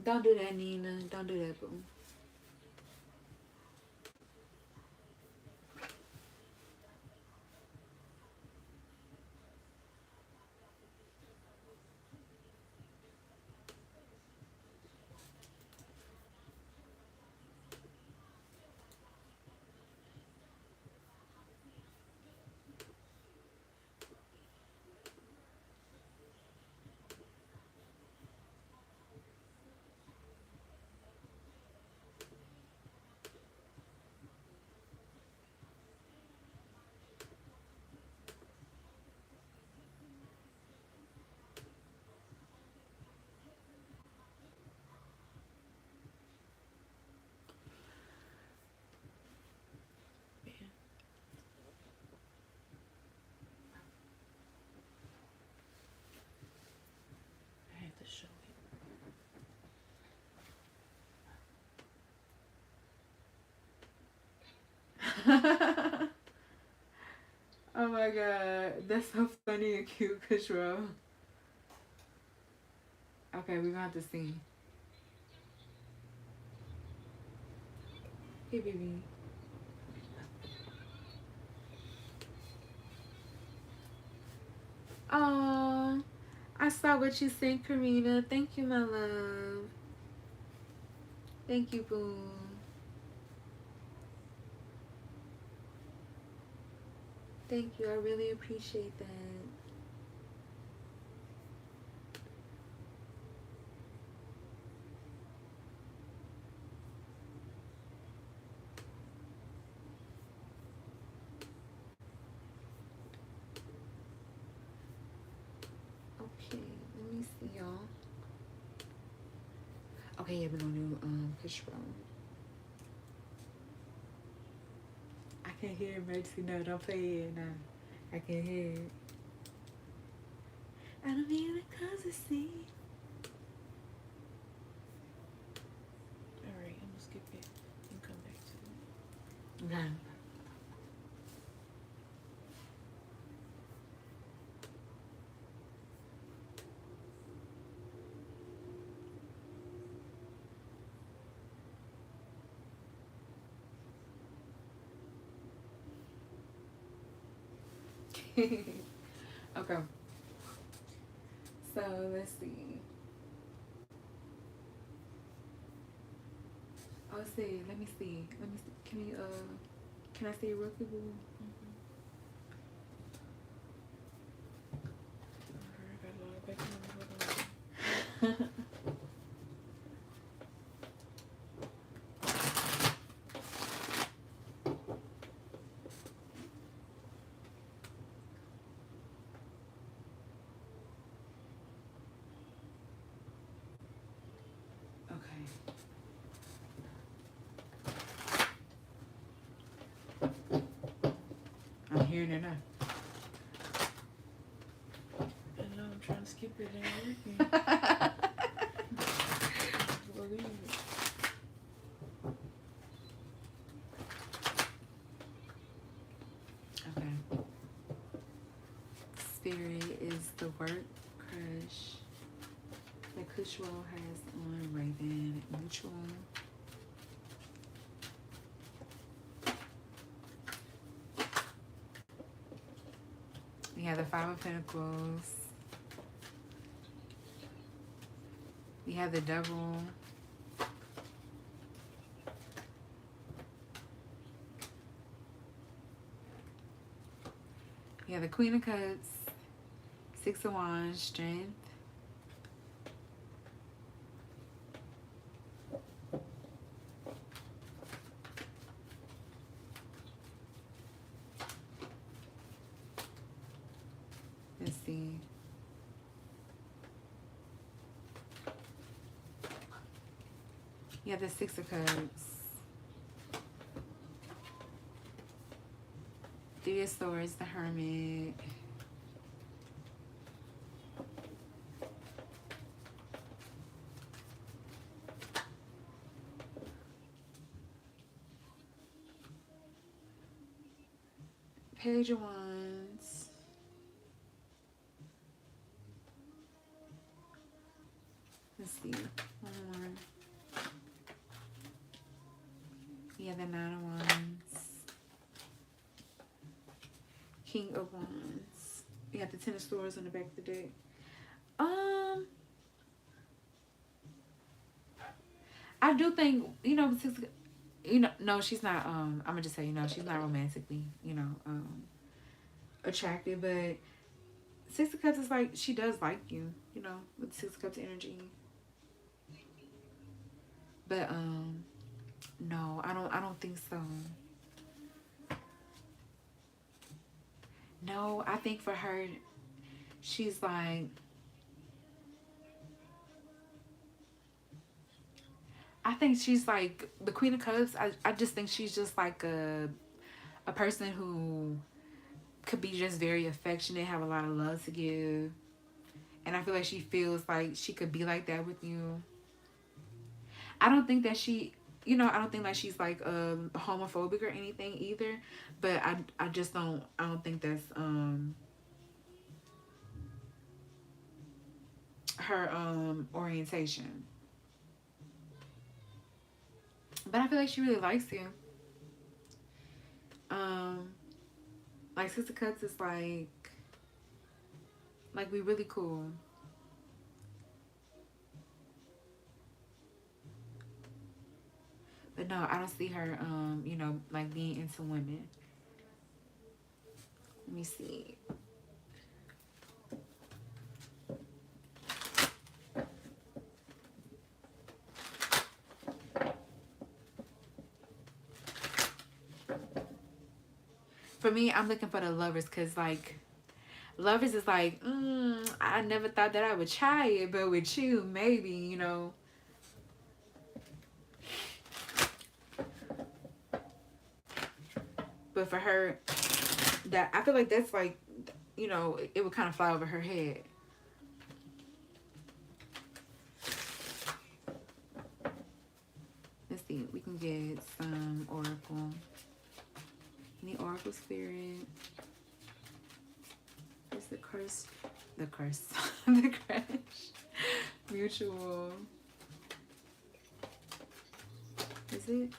Don't do that, Nina. Don't do that, boo. I have to show Oh my god. That's so funny and cute, Kushro. Okay, we're gonna have to see. Hey, baby. Oh, I saw what you sent, Karina. Thank you, my love. Thank you, boo. Thank you. I really appreciate that. Okay, let me see, y'all. Okay, yeah, we're gonna do control. I can hear emergency. No, don't play it now. I can hear it. I don't mean it cause it's see. Alright, I'm gonna skip it and come back to it. Okay. Okay. So let's see. Oh, let's see. Let me see. Let me see. Can I see it real quick? Alright, I got a lot of back on. I'm hearing it now. I know, I'm trying to skip it and everything. Believe it. Okay. Spirit is the work crush that Kushwell has on Raven Mutual. We have the Five of Pentacles. We have the Devil. We have the Queen of Cups, Six of Wands, Strength. Let's see. You have the Six of Cups. Three of Swords, the Hermit. Page of Wands. Let's see. One more. Yeah, the Nine of Wands. King of Wands. You got the Ten of Swords on the back of the deck. I do think, no, she's not, I'm gonna just say, she's not romantically, attractive, but Six of Cups is like, she does like you, with Six of Cups energy. But, no, I don't think so. No, I think for her, she's like, I think she's like the Queen of Cups. I just think she's just like a person who could be just very affectionate, have a lot of love to give. And I feel like she feels like she could be like that with you. I don't think that I don't think like she's like homophobic or anything either. But I just don't think that's her orientation. But I feel like she really likes you. Like Sister Cuts is like we really cool. But no, I don't see her you know, like being into women. Let me see. For me, I'm looking for the lovers, because like lovers is like, I never thought that I would try it, but with you, maybe, you know. But for her, that I feel like that's like, you know, it would kind of fly over her head. Let's see, we can get some oracle. Any oracle spirit? Where's the curse? The curse. The crash. Mutual. Is it?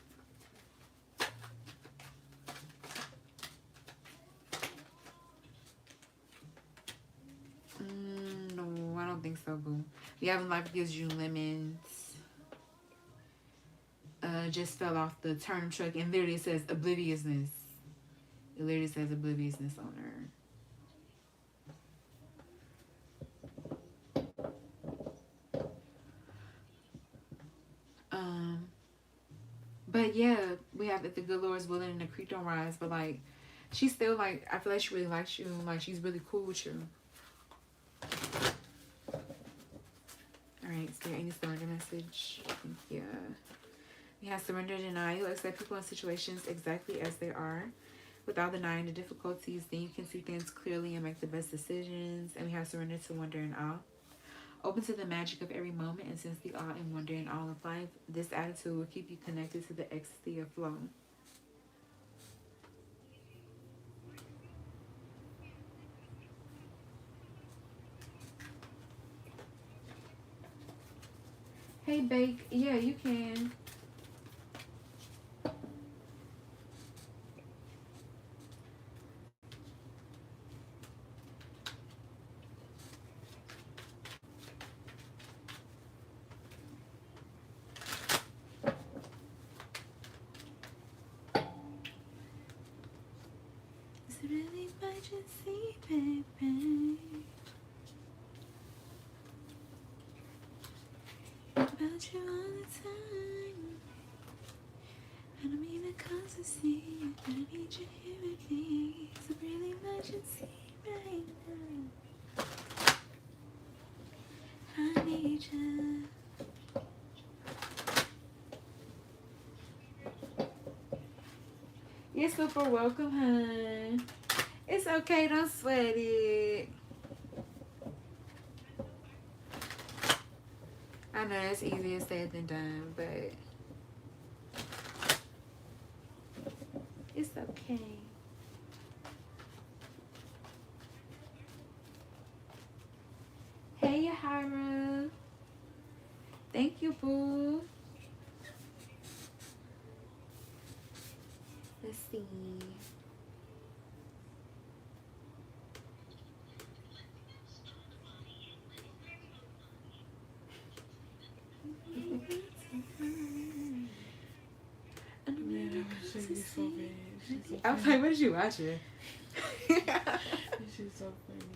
No, I don't think so, boo. The Having Life Gives You Lemons. Just fell off the turnip truck and literally says obliviousness. It literally says obliviousness on her. But yeah, we have If the Good Lord is Willing and the Creek Don't Rise. But like, she's still like, I feel like she really likes you. Like, she's really cool with you. Alright, is there any surrender message? Thank you. We have surrender, deny. You accept people and situations exactly as they are without denying the difficulties. Then you can see things clearly and make the best decisions. And we have surrender to wonder and awe. Open to the magic of every moment and sense the awe and wonder in all of life. This attitude will keep you connected to the ecstasy of flow. Hey, Bake. Yeah, you can. Is it really emergency, baby? About you all the time. I don't mean to cause a scene, but I need you here with me. It's a really emergency right now. I need you. You're super welcome, hon. It's okay, don't sweat it. I know that's easier said than done, but it's okay. Hey, Yahira. Thank you, boo. Let's see. Man, she's so bad. I was like, what did you watching? She's so funny.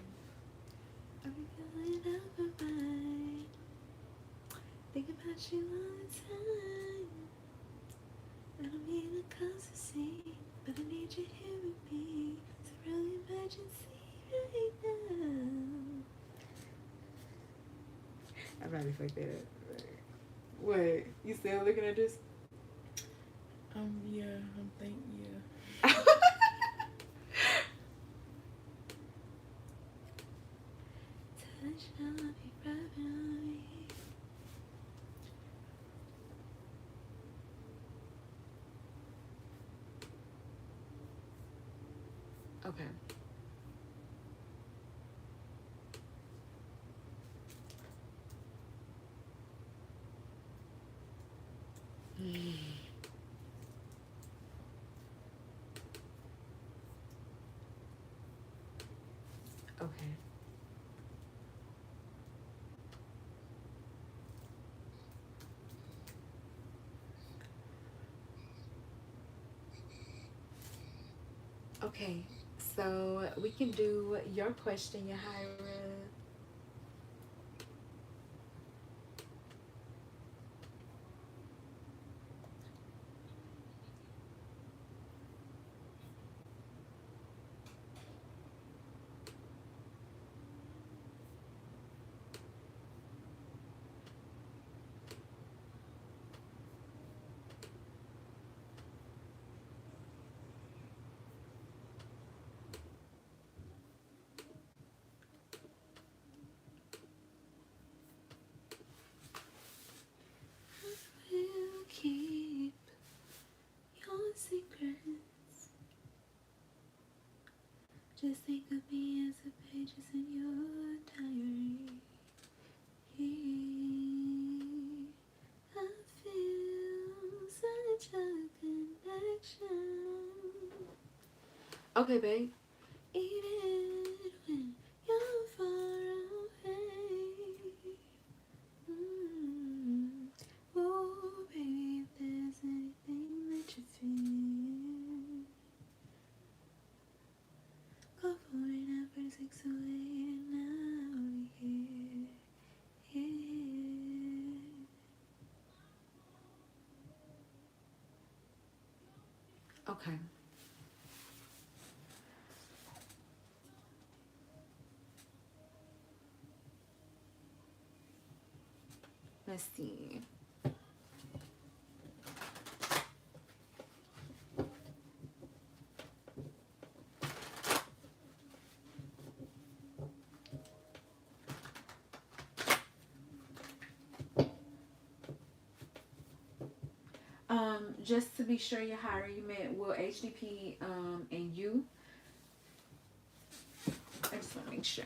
Think about you all the time. I don't mean to cause a scene, but I need you here with me. It's a real emergency right now. I probably fucked that up. What? You still looking at this? Yeah, I'm thinking, yeah. Touch on me, rubbing on me. Okay. Okay, so we can do your question, Yahira. Will keep your secrets. Just think of me as the pages in your diary. I feel such a connection. Okay, babe. Even when you're far away. Oh, baby, if there's anything that you feel, go for it now, 46 away, and now we're here. Okay. Let's see. Just to be sure, Yahira, you meant will HDP and you. I just want to make sure.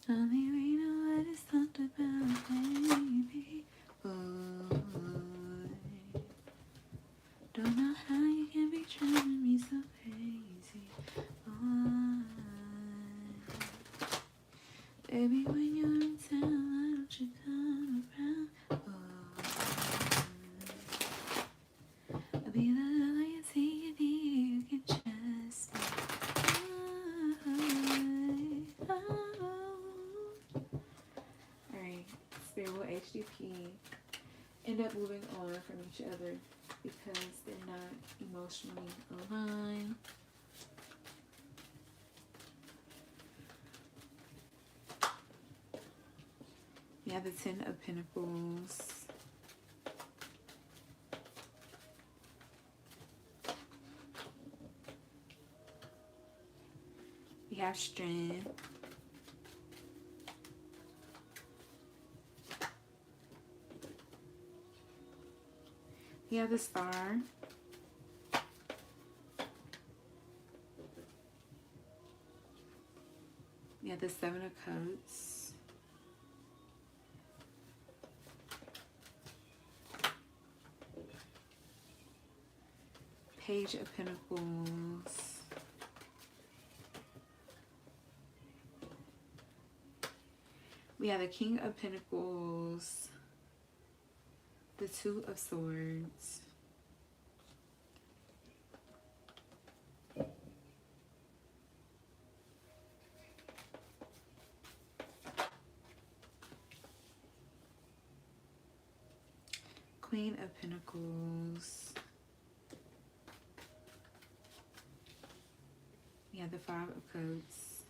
Tell me we know what it's talked about, baby. Oh, don't know how you can be driving me so crazy. Oh, baby, when you're in town, why don't you come around? Oh, I'll be the loyalty you need, you can trust me. Alright, Spirit will HDP end up moving on from each other because they're not emotionally aligned. We have the Ten of Pentacles. We have Strength. We have the Star. We have the Seven of Cups. Page of Pentacles. We have the King of Pentacles. The Two of Swords. Queen of Pentacles. We have the Five of Cups.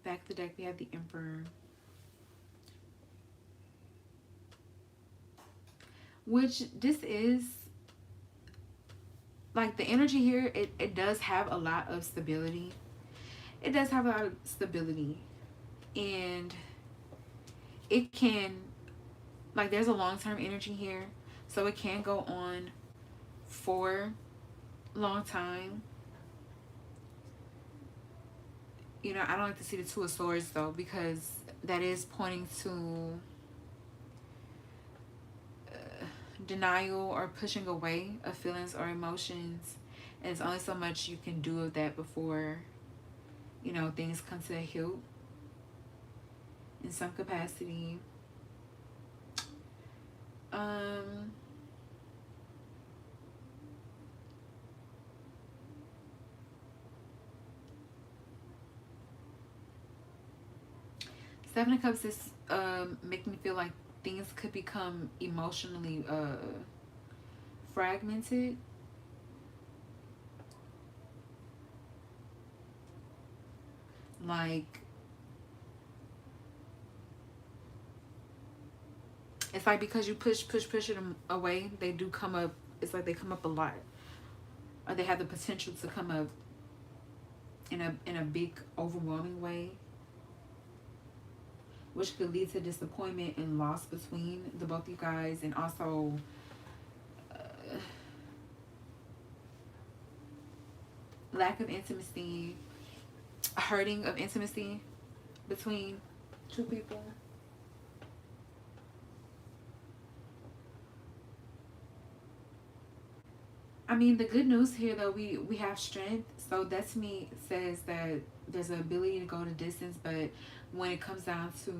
Back of the deck, we have the Emperor. Which this is, like, the energy here, it does have a lot of stability. It does have a lot of stability. And it can, like, there's a long-term energy here. So it can go on for a long time. You know, I don't like to see the Two of Swords, though, because that is pointing to denial or pushing away of feelings or emotions. And there's only so much you can do of that before, you know, things come to a halt in some capacity. Um, Seven of Cups is make me feel like things could become emotionally fragmented. Like it's like because you push them away, they do come up. It's like they come up a lot, or they have the potential to come up in a big overwhelming way, which could lead to disappointment and loss between the both of you guys, and also lack of intimacy, hurting of intimacy between two people. I mean, the good news here though, we have strength. So that to me says that there's an ability to go the distance, but when it comes down to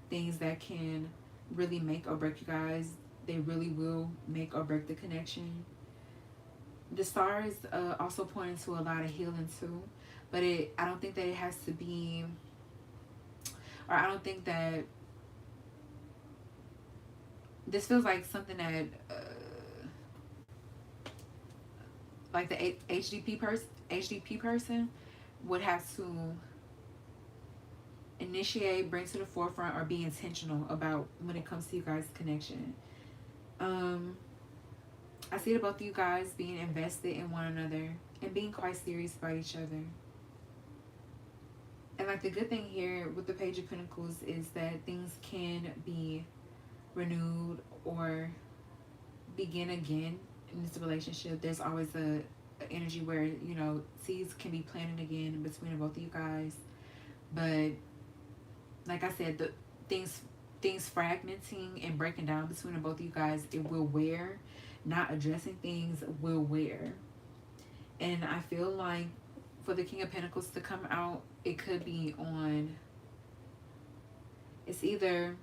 things that can really make or break you guys, they really will make or break the connection. The stars also pointing to a lot of healing too, but I don't think that it has to be, or I don't think that this feels like something that like the HDP person would have to initiate, bring to the forefront, or be intentional about when it comes to you guys' connection. Um, I see the both of you guys being invested in one another and being quite serious about each other. And like the good thing here with the Page of Pentacles is that things can be renewed or begin again in this relationship. There's always a energy where, you know, seeds can be planted again between both of you guys. But like I said, the things fragmenting and breaking down between the both of you guys, it will wear. Not addressing things will wear. And I feel like for the King of Pentacles to come out, it could be on, it's either,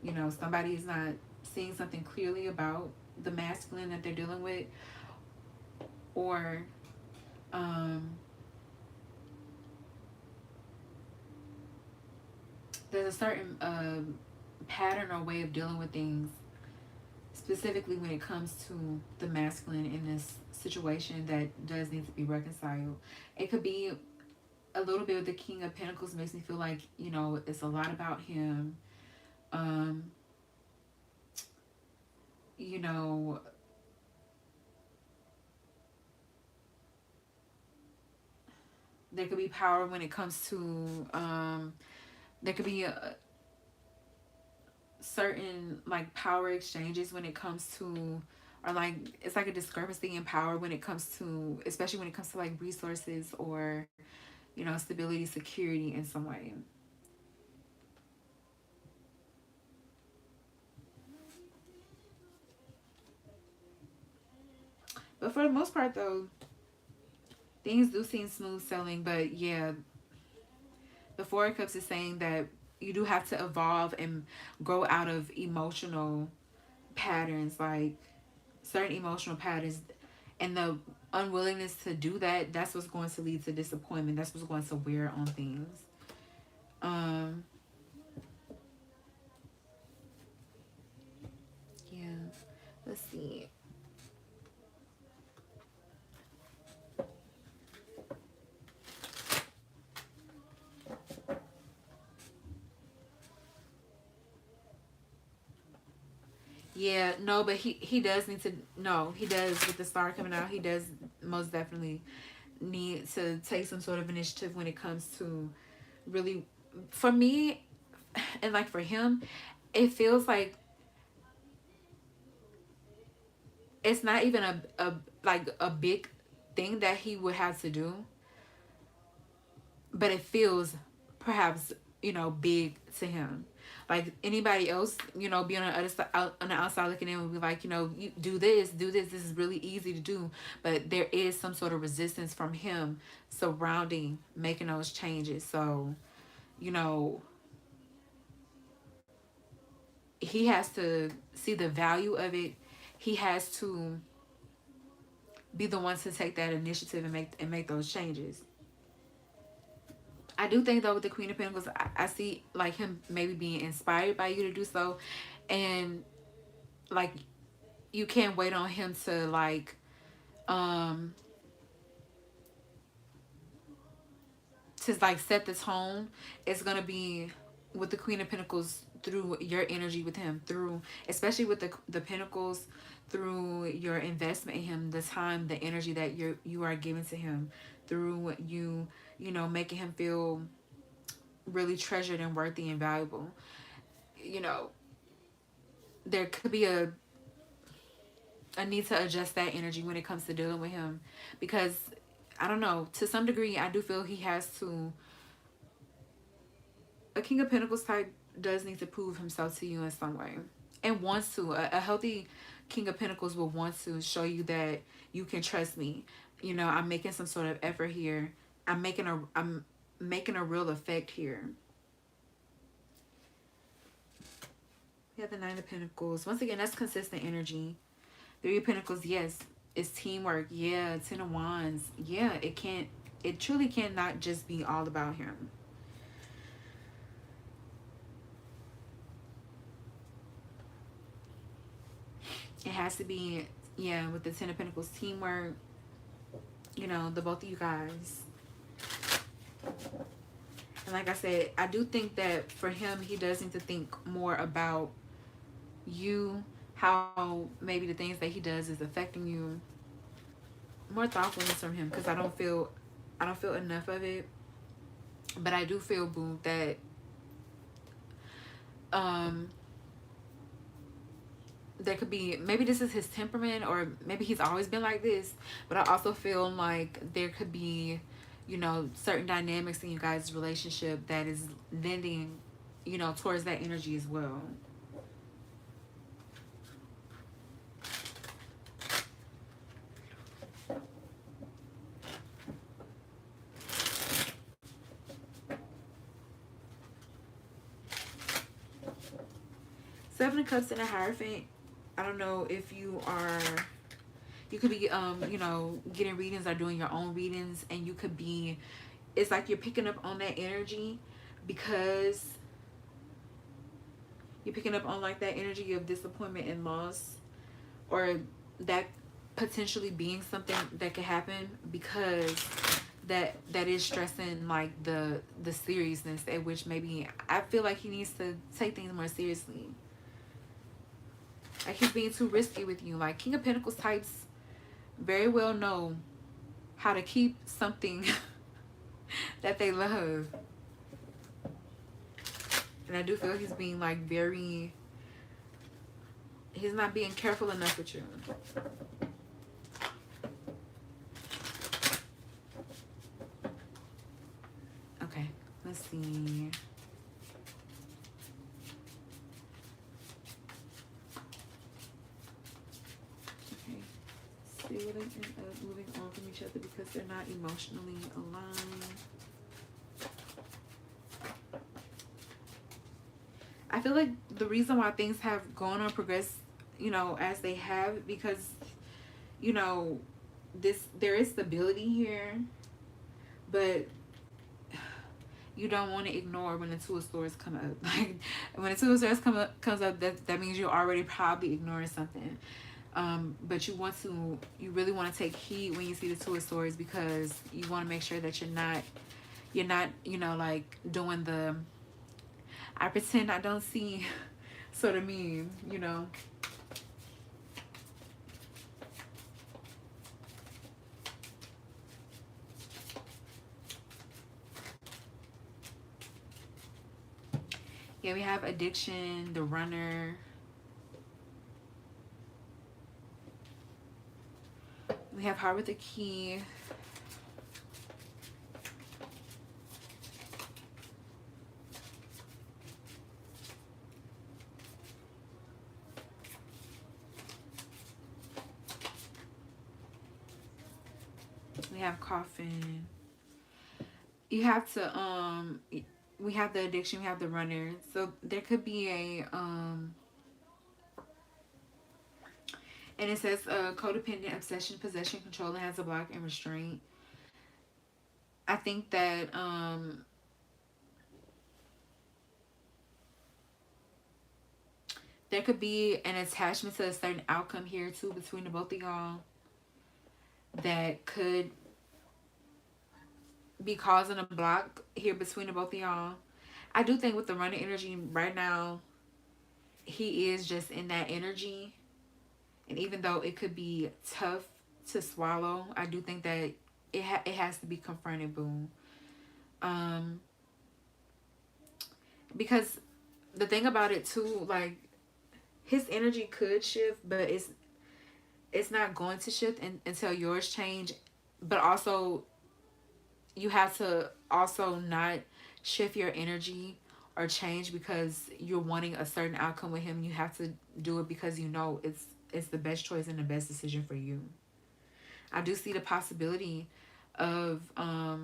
you know, somebody is not seeing something clearly about the masculine that they're dealing with, or there's a certain pattern or way of dealing with things, specifically when it comes to the masculine in this situation, that does need to be reconciled. It could be a little bit of the King of Pentacles makes me feel like, you know, it's a lot about him. Um, you know, there could be power when it comes to there could be a certain like power exchanges when it comes to, or like it's like a discrepancy in power when it comes to, especially when it comes to like resources or, you know, stability, security in some way. But for the most part though, things do seem smooth sailing. But yeah, the Four of Cups is saying that you do have to evolve and grow out of emotional patterns, like certain emotional patterns, and the unwillingness to do that, that's what's going to lead to disappointment. That's what's going to wear on things. um yeah, let's see. Yeah, no, but he does need to, no, he does, with the star coming out, he does most definitely need to take some sort of initiative when it comes to really, for me, and like for him, it feels like it's not even a like a big thing that he would have to do, but it feels perhaps, you know, big to him. Like anybody else, you know, be on the other side, on the outside looking in, would be like, you know, you do this, this is really easy to do. But there is some sort of resistance from him surrounding making those changes. So, you know, he has to see the value of it. He has to be the one to take that initiative and make those changes. I do think though with the Queen of Pentacles, I see like him maybe being inspired by you to do so, and like you can't wait on him to um like set the tone. It's gonna be with the Queen of Pentacles through your energy with him, through especially with the Pentacles, through your investment in him, the time, the energy that you are giving to him, through you know making him feel really treasured and worthy and valuable. You know, there could be a need to adjust that energy when it comes to dealing with him, because I don't know, to some degree I do feel he has to, a King of Pentacles type does need to prove himself to you in some way, and wants to. A healthy King of Pentacles will want to show you that you can trust me. You know, I'm making some sort of effort here. I'm making a real effect here. We have the Nine of Pentacles. Once again, that's consistent energy. Three of Pentacles, yes, it's teamwork. Yeah, Ten of Wands. Yeah, it truly cannot just be all about him. It has to be, yeah, with the Ten of Pentacles, teamwork. You know, the both of you guys. And like I said, I do think that for him, he does need to think more about you, how maybe the things that he does is affecting you. More thoughtfulness from him, because I don't feel enough of it. But I do feel, boo, that there could be, maybe this is his temperament, or maybe he's always been like this, but I also feel like there could be, you know, certain dynamics in you guys' relationship that is lending, you know, towards that energy as well. Seven of Cups and a Hierophant. I don't know if you could be you know, getting readings or doing your own readings, and you could be, it's like you're picking up on that energy, because you're picking up on like that energy of disappointment and loss, or that potentially being something that could happen, because that is stressing like the seriousness at which maybe I feel like he needs to take things more seriously. Like he's being too risky with you. Like King of Pentacles types very well know how to keep something that they love. And I do feel he's being like very, he's not being careful enough with you. Okay, let's see. See where they end up moving on from each other because they're not emotionally aligned. I feel like the reason why things have gone on progressed, you know, as they have, because, you know, there is stability here, but you don't want to ignore when the Two of Swords come up. Like when the Two of Swords comes up, that means you're already probably ignoring something. But you really want to take heed when you see the Two of Swords, because you want to make sure that you're not, you know, like doing the I pretend I don't see sort of meme, you know. Yeah, we have addiction, the runner. We have heart with a key. We have coffin. You have to we have the addiction, we have the runner. So there could be a And it says codependent, obsession, possession, control, and has a block and restraint. I think that there could be an attachment to a certain outcome here too between the both of y'all that could be causing a block here between the both of y'all. I do think with the running energy right now, he is just in that energy. And even though it could be tough to swallow, I do think that it has to be confronted, boo. Because the thing about it too, like, his energy could shift, but it's not going to shift until yours change. But also, you have to also not shift your energy or change because you're wanting a certain outcome with him. You have to do it because you know it's the best choice and the best decision for you. I do see the possibility of I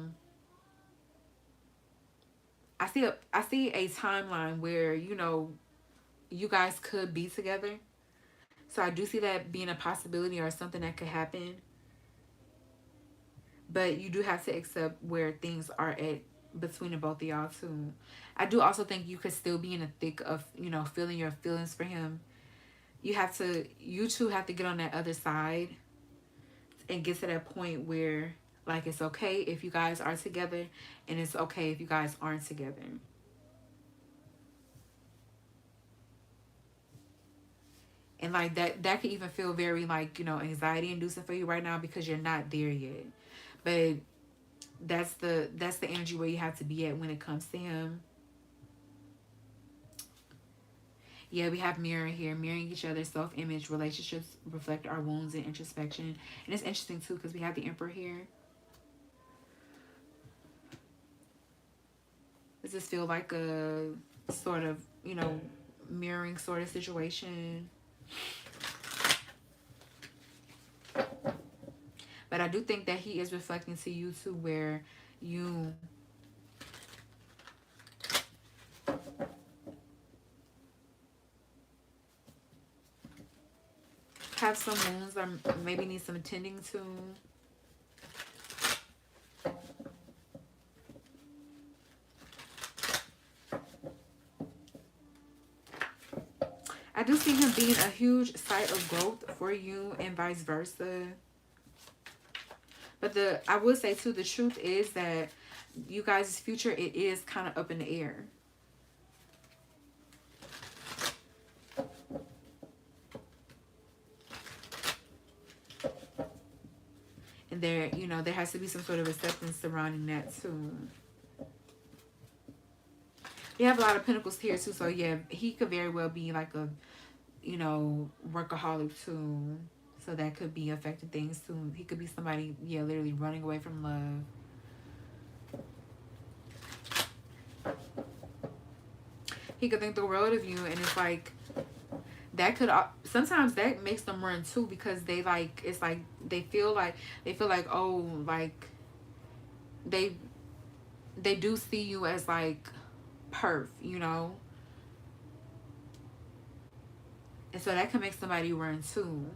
see a timeline where, you know, you guys could be together. So I do see that being a possibility or something that could happen. But you do have to accept where things are at between the both of y'all too. I do also think you could still be in the thick of, you know, feeling your feelings for him. You two have to get on that other side and get to that point where, like, it's okay if you guys are together and it's okay if you guys aren't together. And like that could even feel very, like, you know, anxiety inducing for you right now because you're not there yet. But that's the energy where you have to be at when it comes to him. Yeah, we have mirror here. Mirroring each other's self-image. Relationships reflect our wounds and introspection. And it's interesting too because we have the Emperor here. Does this feel like a sort of, you know, mirroring sort of situation? But I do think that he is reflecting to you too, where you have some wounds or maybe need some attending to. I do see him being a huge site of growth for you and vice versa. But I would say too, the truth is that you guys' future, it is kind of up in the air. And there, you know, there has to be some sort of acceptance surrounding that too. You have a lot of pentacles here too, so yeah, he could very well be like a, you know, workaholic too. So that could be affecting things too. He could be somebody, yeah, literally running away from love. He could think the world of you, and it's like that could sometimes that makes them run too because they like it's like they feel like oh, like they do see you as like perf, you know, and so that can make somebody run too.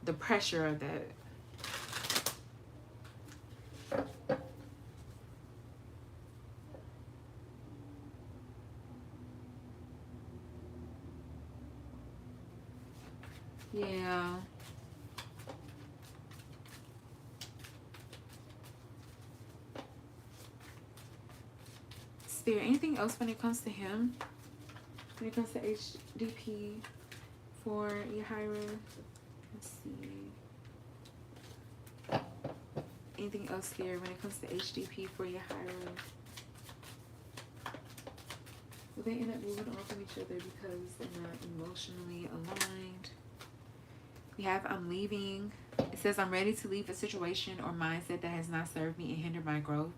The pressure of that. Yeah. Spirit, anything else when it comes to him? When it comes to HDP for Yahira? Let's see. Anything else here when it comes to HDP for Yahira? Will they end up moving on from each other because they're not emotionally aligned? We have I'm leaving. It says I'm ready to leave a situation or mindset that has not served me and hindered my growth.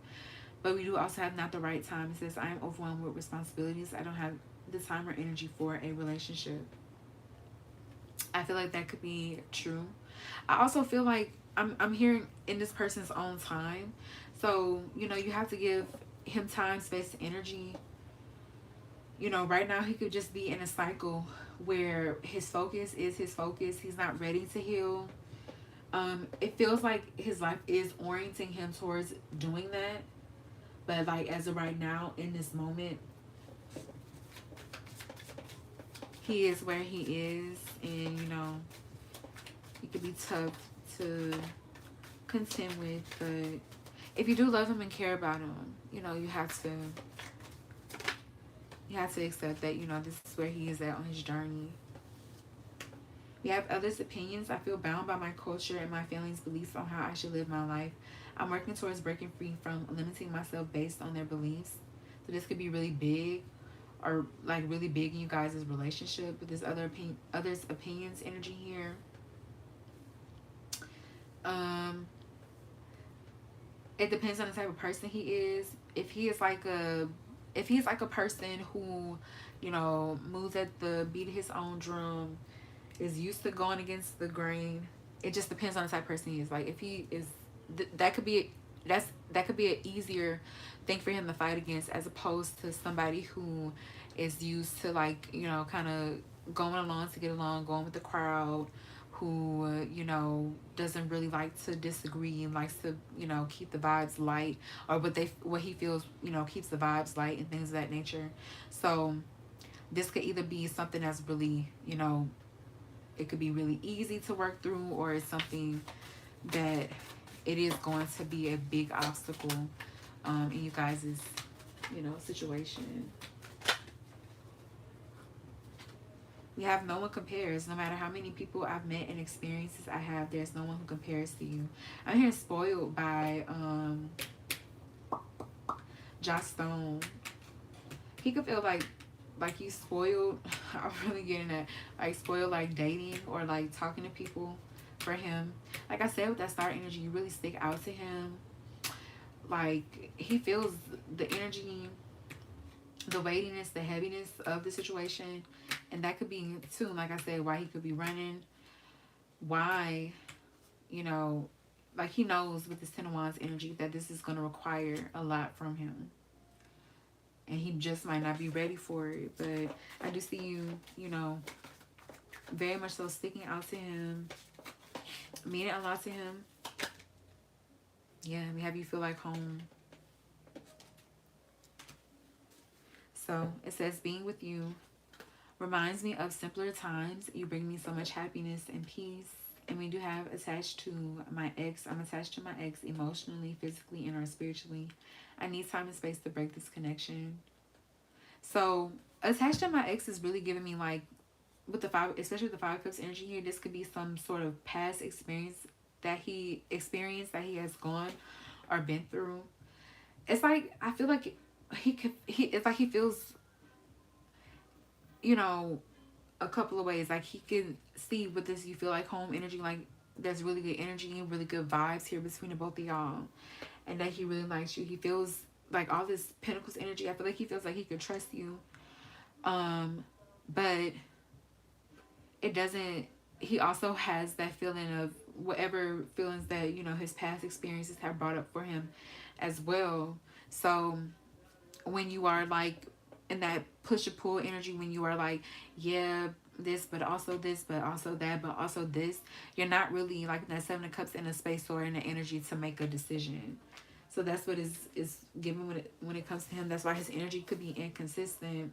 But we do also have not the right time. It says I am overwhelmed with responsibilities. I don't have the time or energy for a relationship. I feel like that could be true. I also feel like I'm hearing in this person's own time. So, you know, you have to give him time, space, energy. You know, right now he could just be in a cycle where his focus is his focus. He's not ready to heal. It feels like his life is orienting him towards doing that. But like as of right now, in this moment, he is where he is, and you know, it could be tough to contend with. But if you do love him and care about him, you know, you have to accept that, you know, this is where he is at on his journey. We have others' opinions. I feel bound by my culture and my family's beliefs on how I should live my life. I'm working towards breaking free from limiting myself based on their beliefs. So this could be really big, or like really big in you guys' relationship. But there's others' opinions energy here. Um, it depends on the type of person he is. If he's like a person who, you know, moves at the beat of his own drum, is used to going against the grain. It just depends on the type of person he is. Like if he is, that could be an easier thing for him to fight against, as opposed to somebody who is used to, like, you know, kind of going along to get along, going with the crowd, who you know, doesn't really like to disagree and likes to, you know, keep the vibes light, or what he feels, you know, keeps the vibes light and things of that nature. So this could either be something that's really, you know, it could be really easy to work through, or it's something that it is going to be a big obstacle in you guys' you know, situation. We have no one compares. No matter how many people I've met and experiences I have, there's no one who compares to you. I'm here spoiled by Joss Stone. He could feel like he's spoiled. I'm really getting that, like spoiled, like dating or like talking to people for him. Like I said, with that star energy, you really stick out to him. Like he feels the energy, the weightiness, the heaviness of the situation. And that could be too, like I said, why he could be running. Why, you know, like he knows with this Ten of Wands energy that this is going to require a lot from him. And he just might not be ready for it. But I do see you, you know, very much so sticking out to him, meaning a lot to him. Yeah, we have you feel like home. So it says, being with you reminds me of simpler times. You bring me so much happiness and peace. And we do have attached to my ex. I'm attached to my ex emotionally, physically, and or spiritually. I need time and space to break this connection. So attached to my ex is really giving me, like, with the five, especially with the Five of Cups energy here, this could be some sort of past experience that he experienced, that he has gone or been through. It's like, I feel like it's like he feels, you know, a couple of ways. Like he can see with this, you feel like home energy, like there's really good energy and really good vibes here between the both of y'all, and that he really likes you. He feels like all this Pentacles energy. I feel like he feels like he could trust you, but it doesn't. He also has that feeling of whatever feelings that, you know, his past experiences have brought up for him as well. So when you are like in that push or pull energy, when you are like, yeah, this, but also this, but also that, but also this, you're not really like that Seven of Cups in a space or in the energy to make a decision. So that's what is given when it comes to him. That's why his energy could be inconsistent.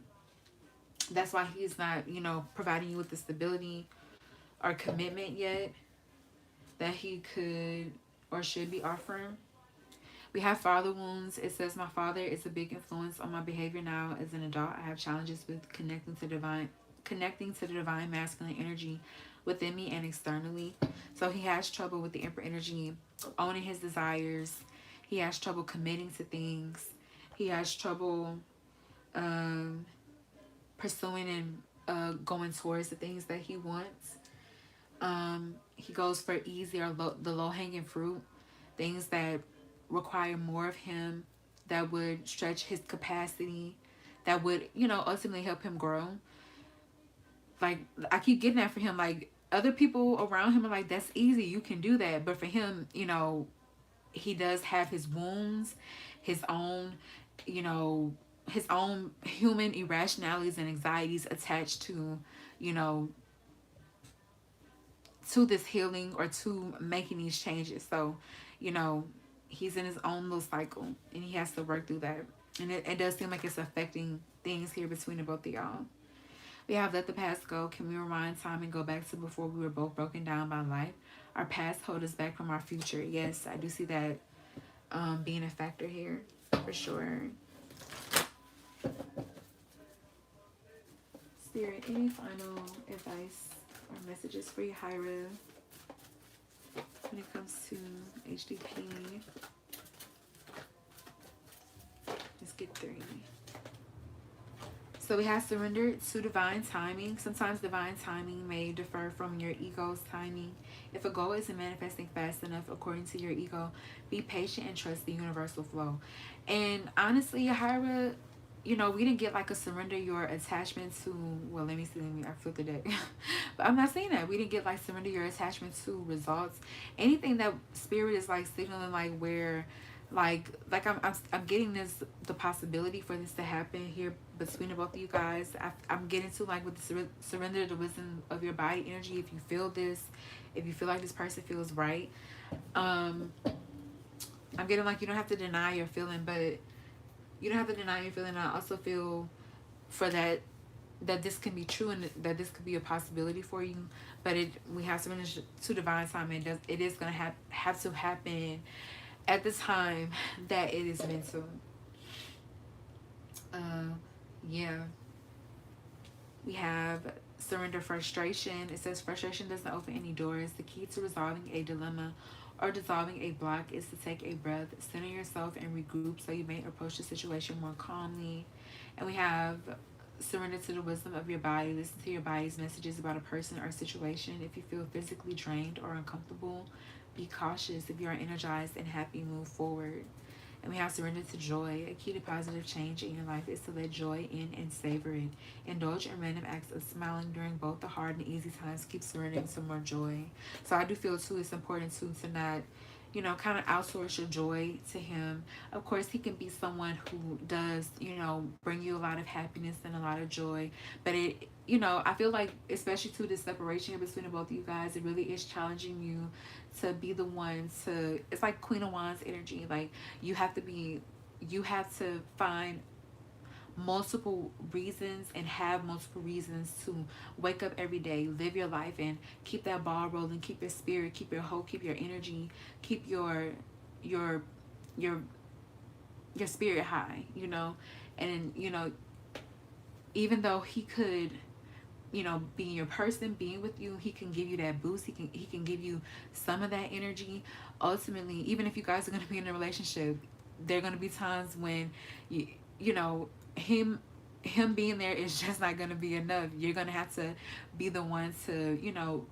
That's why he's not, you know, providing you with the stability or commitment yet that he could or should be offering. We have father wounds. It says, my father is a big influence on my behavior now as an adult. I have challenges with connecting to the divine masculine energy within me and externally. So he has trouble with the Emperor energy, owning his desires. He has trouble committing to things. He has trouble pursuing and going towards the things that he wants. He goes for easy or the low-hanging fruit, things that require more of him, that would stretch his capacity, that would, you know, ultimately help him grow. Like, I keep getting that for him. Like, other people around him are like, that's easy, you can do that. But for him, you know, he does have his wounds, his own, you know, his own human irrationalities and anxieties attached to, you know, to this healing or to making these changes. So, you know, he's in his own little cycle and he has to work through that. And it does seem like it's affecting things here between the both of y'all. We have let the past go. Can we rewind time and go back to before we were both broken down by life? Our past hold us back from our future. Yes, I do see that being a factor here for sure. Spirit, any final advice or messages for you, Hyra, when it comes to HDP? Let's get 3. So we have surrendered to divine timing. Sometimes divine timing may differ from your ego's timing. If a goal isn't manifesting fast enough according to your ego, be patient and trust the universal flow. And honestly, Hyra, you know, we didn't get like a surrender your attachment to, well, let me see, I flipped the deck. But I'm not saying that. We didn't get like surrender your attachment to results. Anything that spirit is like signaling like where I'm getting the possibility for this to happen here between the both of you guys. I'm getting to like with the surrender the wisdom of your body energy. If you feel this, if you feel like this person feels right, I'm getting like you don't have to deny your feeling, but you don't have to deny your feeling. I also feel for that this can be true and that this could be a possibility for you, but we have surrender to divine time, and it is gonna have to happen at the time that it is meant to. Yeah. We have surrender frustration. It says frustration doesn't open any doors. The key to resolving a dilemma or dissolving a block is to take a breath, center yourself, and regroup so you may approach the situation more calmly. And we have surrender to the wisdom of your body. Listen to your body's messages about a person or situation. If you feel physically drained or uncomfortable, be cautious. If you are energized and happy, move forward. And we have surrender to joy. A key to positive change in your life is to let joy in and savor it. Indulge in random acts of smiling during both the hard and easy times. Keep surrendering to more joy. So I do feel too it's important too to not, you know, kind of outsource your joy to him. Of course, he can be someone who does, you know, bring you a lot of happiness and a lot of joy. But it, you know, I feel like, especially to this separation between the both of you guys, it really is challenging you to be the one to, it's like Queen of Wands energy. Like, you have to find multiple reasons and have multiple reasons to wake up every day, live your life, and keep that ball rolling, keep your spirit, keep your hope, keep your energy, keep your your spirit high, you know. And you know, even though he could, you know, being your person, being with you, he can give you that boost, he can give you some of that energy. Ultimately, even if you guys are going to be in a relationship, there are going to be times when you know, him being there is just not going to be enough. You're going to have to be the one to, you know,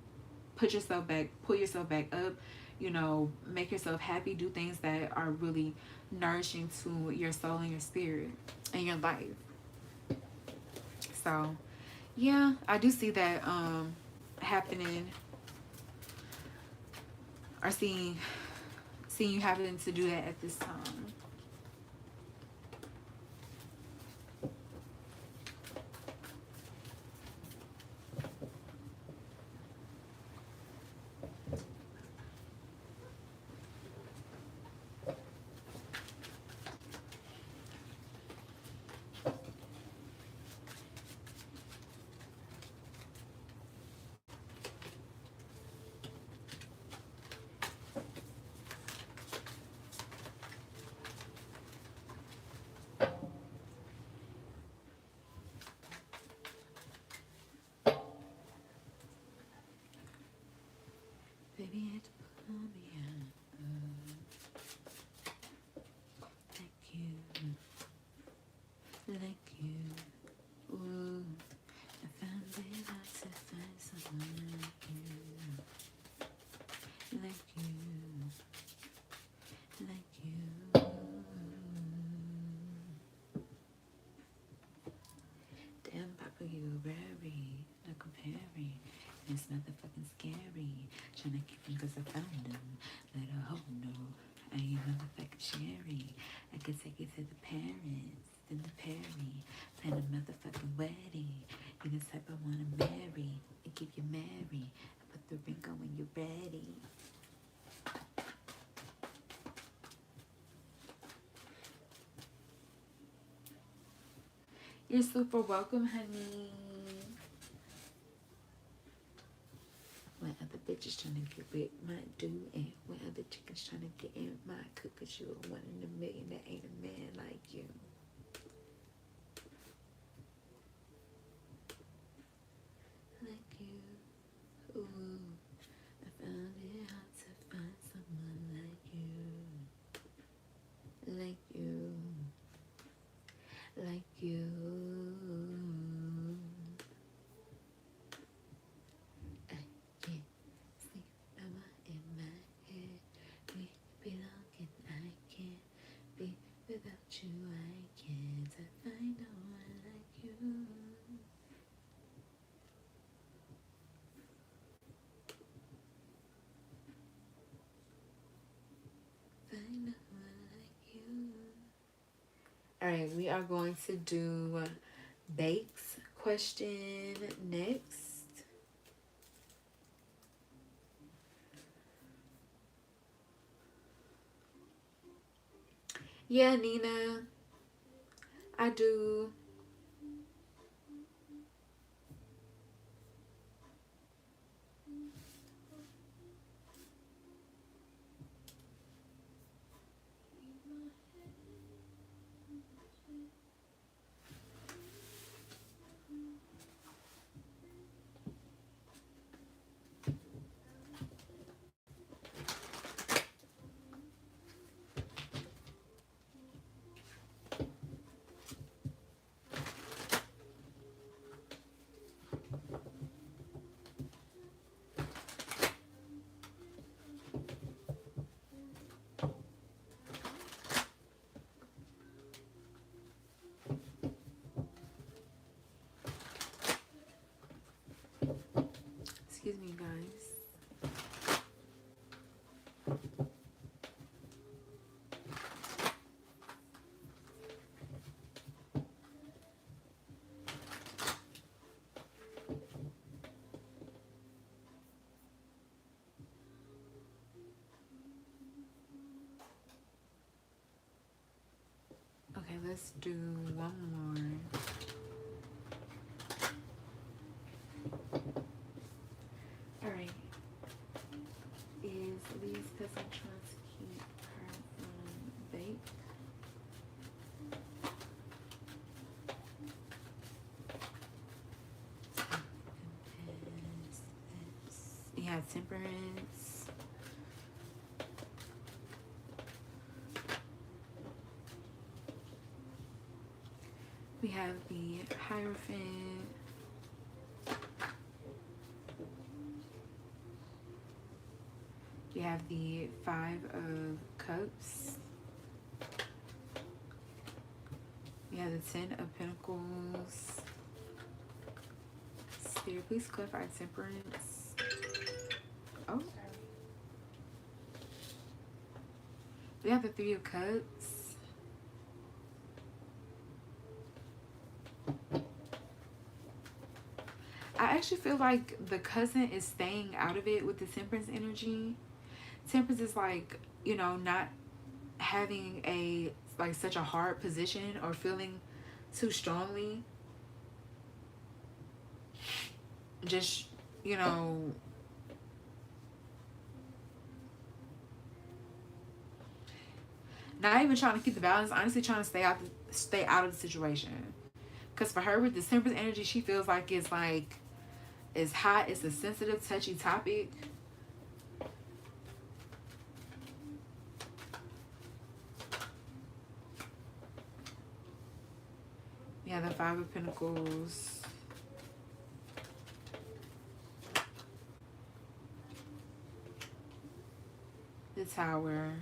put yourself back, pull yourself back up, you know, make yourself happy, do things that are really nourishing to your soul and your spirit and your life. So yeah, I do see that happening, or seeing you having to do that at this time. Baby, it's like you. Ooh, I found it hard to find someone like you, like you, like you. Damn, Papa, you very, no comparing. It's motherfucking scary. Tryna keep him cause I found him. Let a hoe know I ain't motherfucking cherry. I could take you to the parents. in the Perry. Plan a motherfucking wedding. You the type I wanna marry and keep you married. Put the ring on when you're ready. You're super welcome, honey. When other bitches trying to get with my dude, and when other chickens trying to get in my cook, 'cause you a 1 in a million, that ain't a man like you. Like you, ooh, I found it hard to find someone like you, like you, like you. Without you, I can't find no one like you. Find no one like you. Alright, we are going to do Bake's question next. Yeah, Nina, I do. Excuse me, guys. Okay, let's do one more. Alright. Is Lee's cousin trying to keep her from Bake? You have Temperance. We have the Hierophant. We have the 5 of Cups. We have the 10 of Pentacles. Spirit, please clarify Temperance. Oh. We have the 3 of Cups. I actually feel like the cousin is staying out of it with the Temperance energy. Temperance is like, you know, not having a like such a hard position or feeling too strongly. Just, you know, not even trying to keep the balance, honestly trying to stay out of the situation. Because for her with the Temperance energy, she feels like it's hot, it's a sensitive, touchy topic. Yeah, the 5 of Pentacles. The Tower.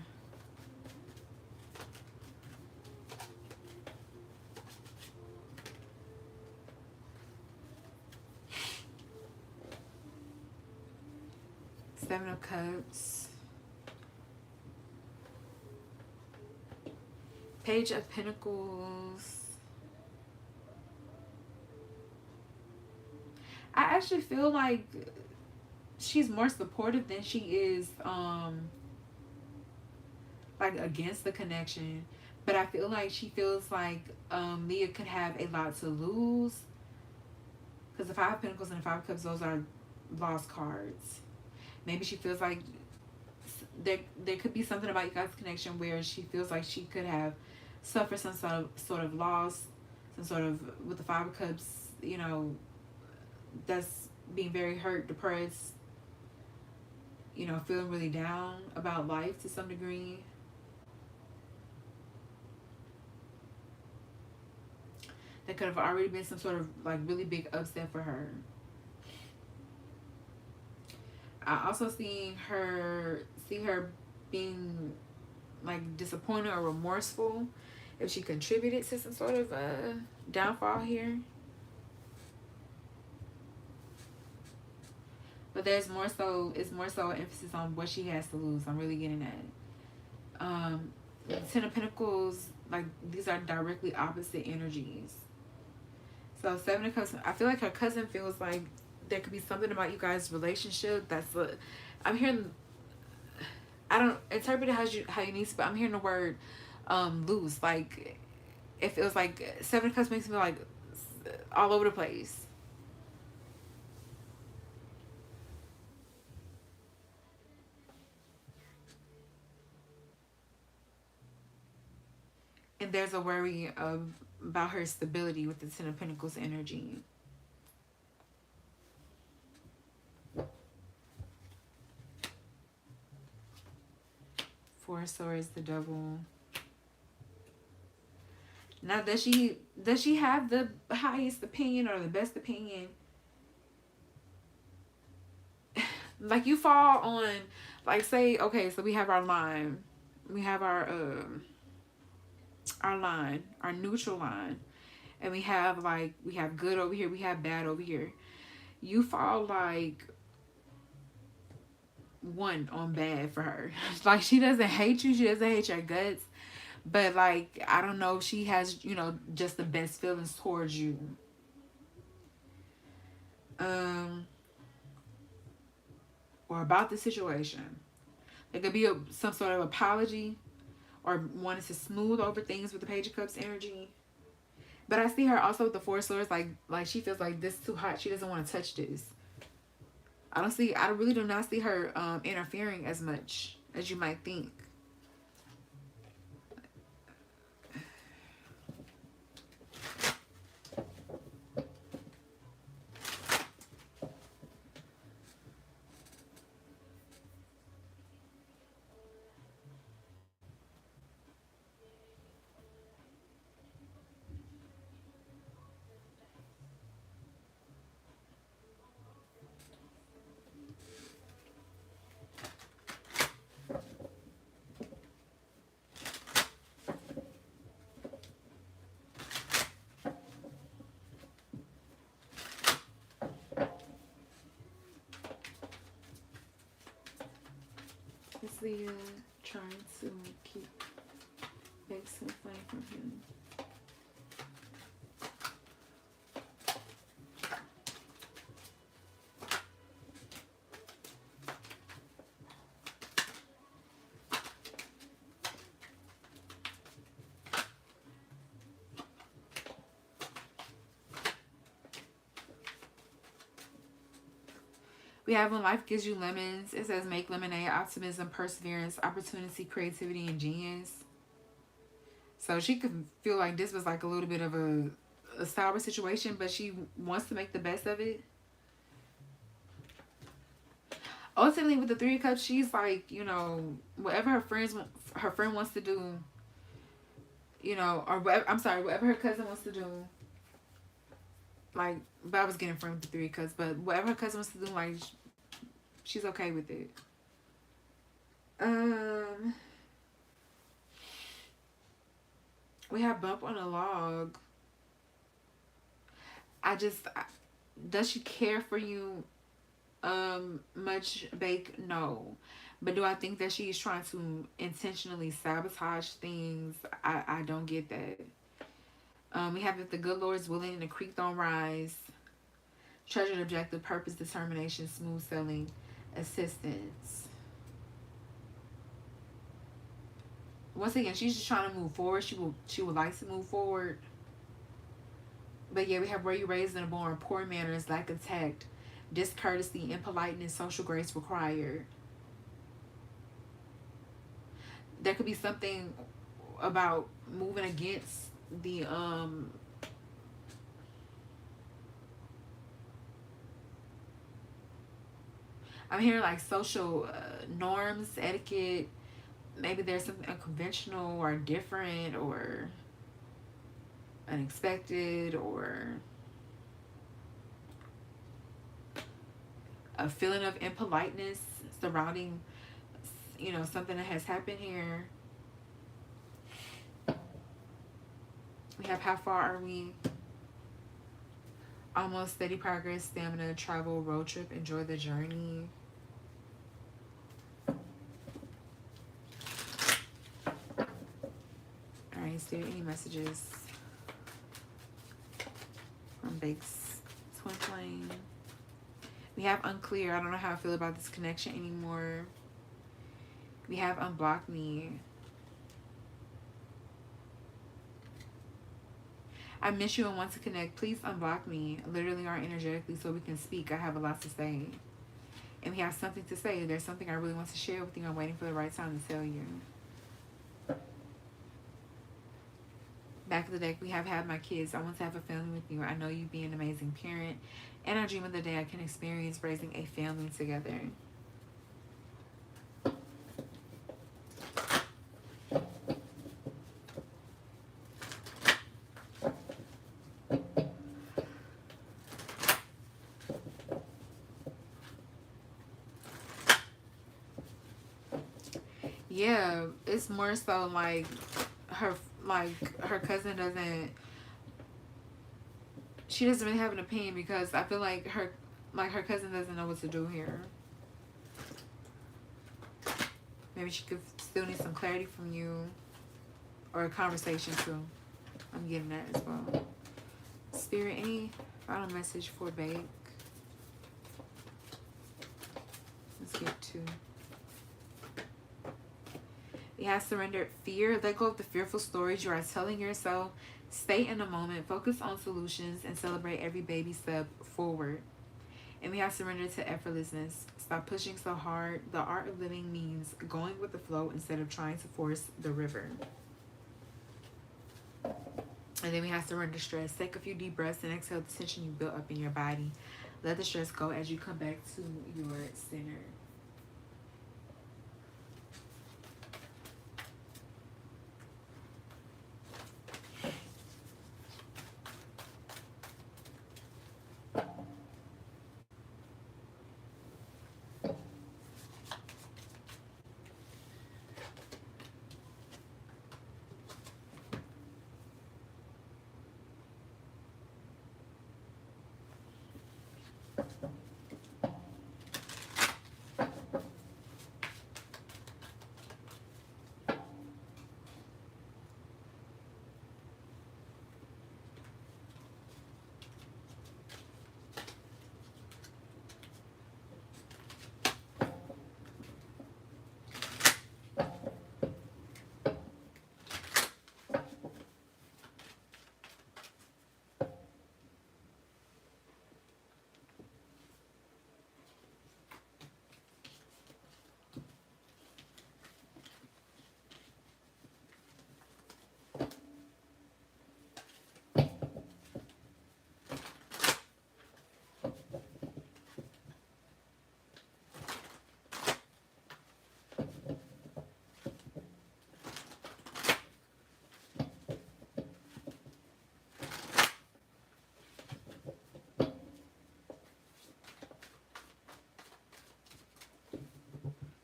Seven of Cups. Page of Pentacles. actually feel like she's more supportive than she is like against the connection. But I feel like she feels like Leah could have a lot to lose, because the Five of Pentacles and the Five of Cups, those are lost cards. Maybe she feels like there could be something about you guys' connection where she feels like she could have suffered some sort of loss, some sort of, with the Five of Cups, you know, that's being very hurt, depressed, you know, feeling really down about life to some degree. That could have already been some sort of like really big upset for her. I also see her being like disappointed or remorseful if she contributed to some sort of downfall here. But it's more so an emphasis on what she has to lose. I'm really getting at. Ten of Pentacles, like these are directly opposite energies. So Seven of Cups, I feel like her cousin feels like there could be something about you guys' relationship that's I'm hearing, I don't interpret it how you need to, but I'm hearing the word loose. Like it feels like Seven of Cups makes me feel like all over the place. And there's a worry about her stability with the Ten of Pentacles energy. Four of Swords, the Devil. Now, does she have the highest opinion or the best opinion? Like you fall on, like say, okay, so we have our line, we have our line, our neutral line, and we have good over here, we have bad over here. You fall like one on bad for her. Like she doesn't hate you, she doesn't hate your guts, but like I don't know if she has, you know, just the best feelings towards you. Or about the situation. There could be some sort of apology or wanting to smooth over things with the Page of Cups energy. But I see her also with the Four of Swords, like she feels like this is too hot. She doesn't want to touch this. I really do not see her interfering as much as you might think. Is Leah trying to keep some money from him? We have When Life Gives You Lemons. It says make lemonade, optimism, perseverance, opportunity, creativity, and genius. So she could feel like this was like a little bit of a sour situation, but she wants to make the best of it. Ultimately, with the Three of Cups, she's like, you know, whatever her friend wants to do, you know, or whatever her cousin wants to do. Like, but I was getting friend with the Three of Cups, but whatever her cousin wants to do, like, she's okay with it. We have Bump on a Log. Does she care for you much, Bake? No. But do I think that she's trying to intentionally sabotage things? I don't get that. We have If the Good Lord is Willing and the Creek Don't Rise. treasured objective, purpose, determination, smooth sailing, assistance. Once again, she's just trying to move forward. She would like to move forward. But yeah, we have where you raised and born, poor manners, lack of tact, discourtesy, impoliteness, social grace required. There could be something about moving against the I'm hearing like social norms, etiquette. Maybe there's something unconventional or different or unexpected, or a feeling of impoliteness surrounding, something that has happened here. We have how far are we? Almost, steady progress, stamina, travel, road trip, enjoy the journey. Alright, is there any messages from Big's twin flame? We have unclear. I don't know how I feel about this connection anymore. We have unblock me. I miss you and want to connect. Please unblock me, literally or energetically, so we can speak. I have a lot to say. And we have something to say. There's something I really want to share with you. I'm waiting for the right time to tell you. Back of the deck, we have had my kids. I want to have a family with you. I know you be an amazing parent. And I dream of the day I can experience raising a family together. Yeah, it's more so like her cousin doesn't, she doesn't really have an opinion, because I feel like her cousin doesn't know what to do here. Maybe she could still need some clarity from you, or a conversation too. I'm getting that as well. Spirit, any final message for Bake? Let's get to. You have surrendered fear. Let go of the fearful stories you are telling yourself. Stay in the moment. Focus on solutions and celebrate every baby step forward. And we have surrendered to effortlessness. Stop pushing so hard. The art of living means going with the flow instead of trying to force the river. And then we have surrender stress. Take a few deep breaths and exhale the tension you built up in your body. Let the stress go as you come back to your center.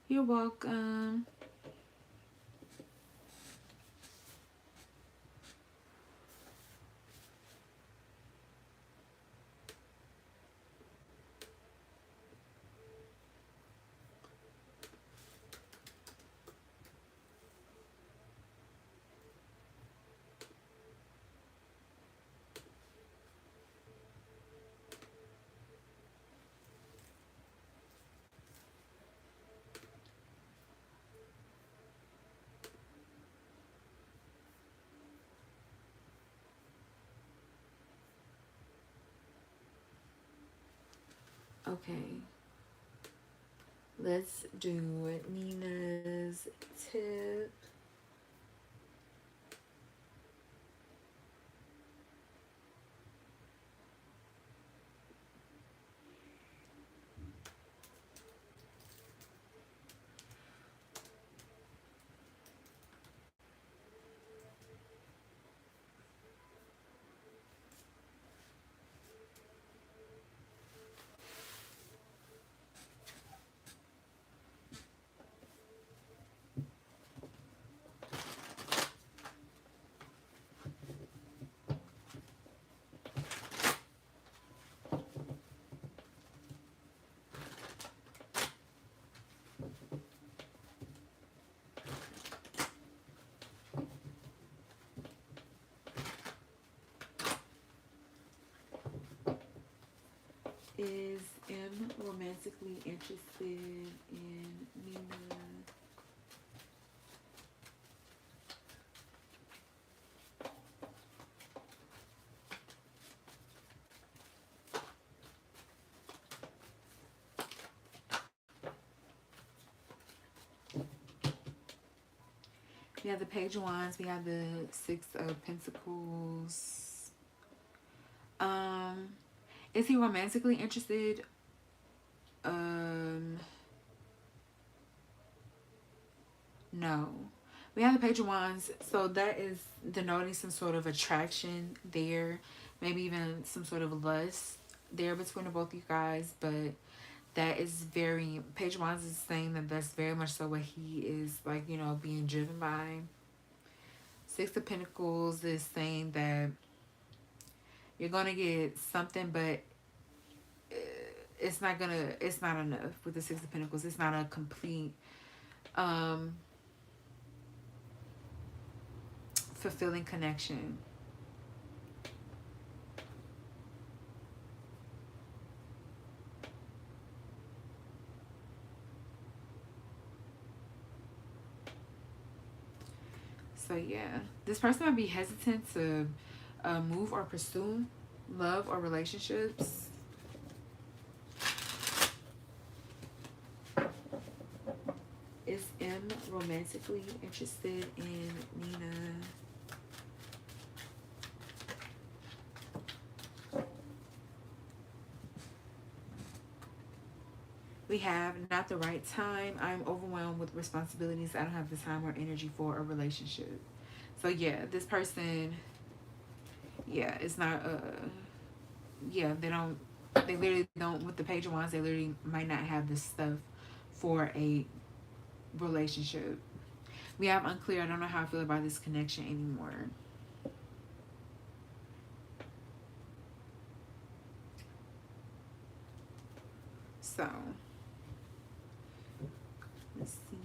You're welcome. Okay. Let's do Nina's tip. Is M romantically interested in Nina? We have the Page of Wands. We have the Six of Pentacles. Is he romantically interested? No. We have the Page of Wands, so that is denoting some sort of attraction there, maybe even some sort of lust there between the both of you guys, but that is very, Page of Wands is saying that that's very much so what he is, like, you know, being driven by. Six of Pentacles is saying that you're gonna get something, but it's not enough with the Six of Pentacles. It's not a complete fulfilling connection. So yeah, this person might be hesitant to move or pursue love or relationships. Is M romantically interested in Nina? We have not the right time. I'm overwhelmed with responsibilities. I don't have the time or energy for a relationship. So yeah, this person, yeah, it's not yeah, they literally don't, with the Page of Wands, they literally might not have this stuff for a relationship. We have unclear. I don't know how I feel about this connection anymore. So let's see.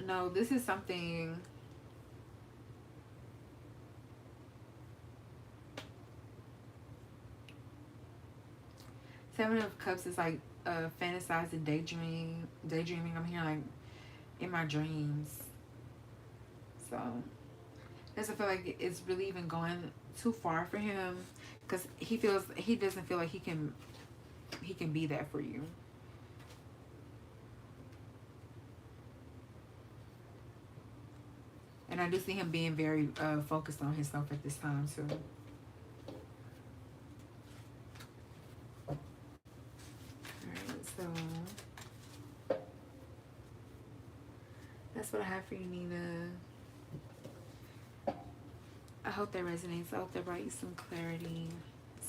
No, this is something. Seven of Cups is like fantasizing, daydreaming. I'm here like in my dreams. So doesn't feel like it's really even going too far for him, because he doesn't feel like he can be that for you. And I do see him being very focused on himself at this time too. Alright, so that's what I have for you, Nina. I hope that resonates. I hope that brought you some clarity,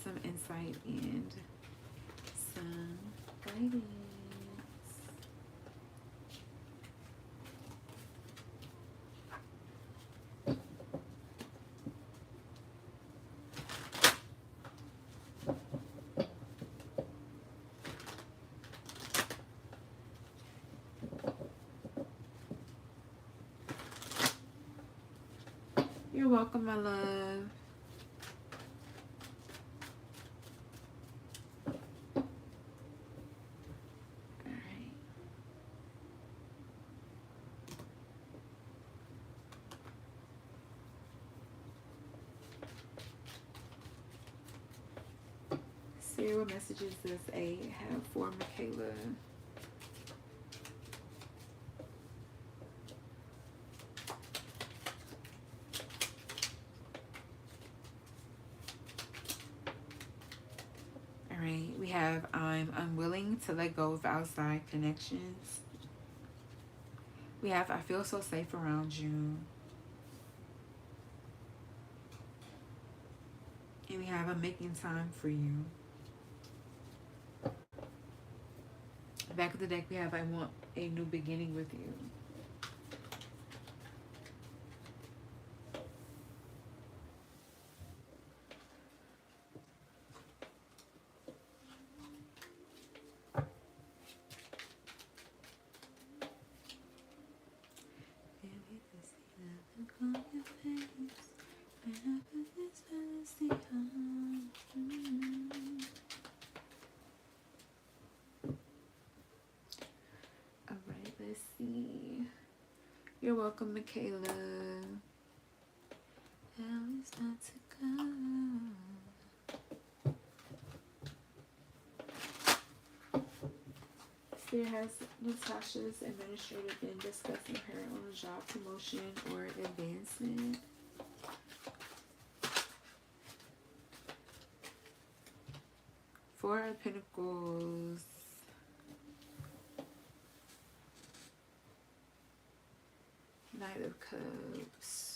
some insight, and some guidance. You're welcome, my love. Spirit, what messages does A have for Michaela? All right, we have I'm unwilling to let go of outside connections. We have I feel so safe around you. And we have I'm making time for you. Back of the deck, we have I want a new beginning with you. Alright, let's see. You're welcome, Michaela. Hell is not to go. Spirit has Natasha's administrator been discussing her on a job promotion or advancement? Four of Pentacles. Knight of Cups.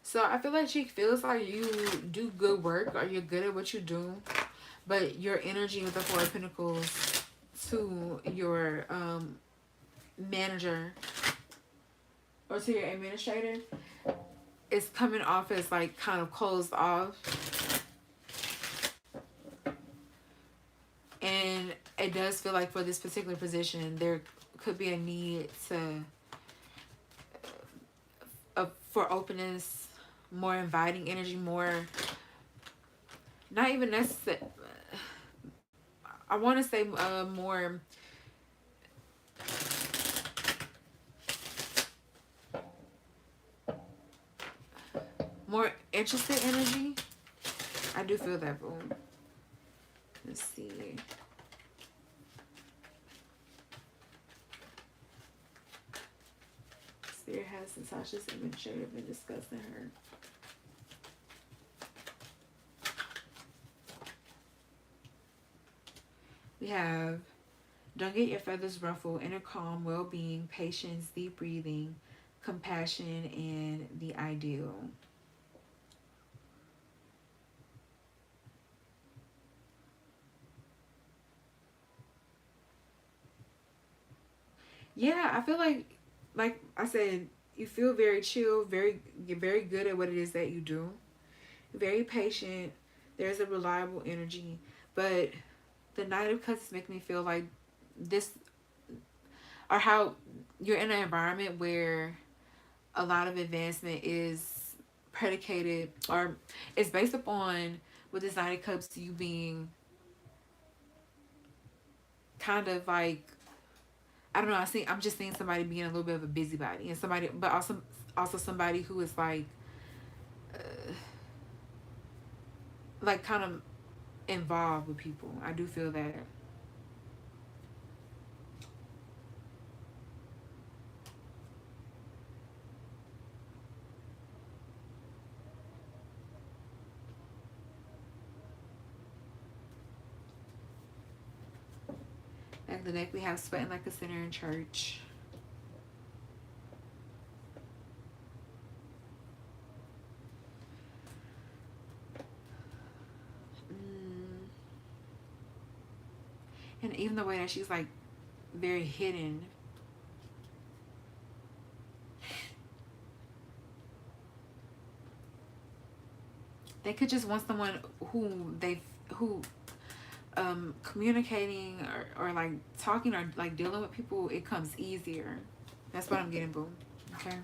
So I feel like she feels like you do good work or you're good at what you do, but your energy with the Four of Pentacles to your manager or to your administrator is coming off as like kind of closed off. And it does feel like for this particular position, there could be a need to for openness, more inviting energy, more, not even necessary, I want to say more interested energy. I do feel that, boom. Let's see. Spirit has Natasha's administrator been discussing her. We have don't get your feathers ruffled, inner calm, well-being, patience, deep breathing, compassion, and the ideal. Yeah, I feel like I said, you feel very chill, you're very good at what it is that you do. Very patient. There's a reliable energy. But the Knight of Cups make me feel like this, or how you're in an environment where a lot of advancement is predicated, or it's based upon, with this Knight of Cups, you being kind of like, I don't know, I'm just seeing somebody being a little bit of a busybody, and somebody, but also somebody who is like kind of involved with people. I do feel that. Back of the deck, we have sweating like a sinner in church. And even the way that she's like very hidden. They could just want someone who communicating or like talking or like dealing with people, it comes easier. That's what I'm getting, boo. Okay.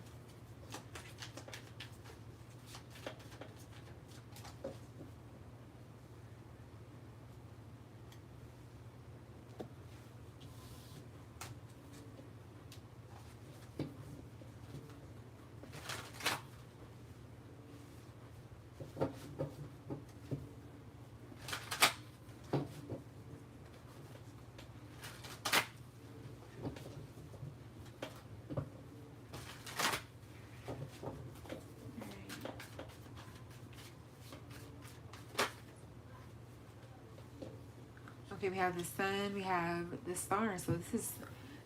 Okay, we have the sun, we have the star. So this is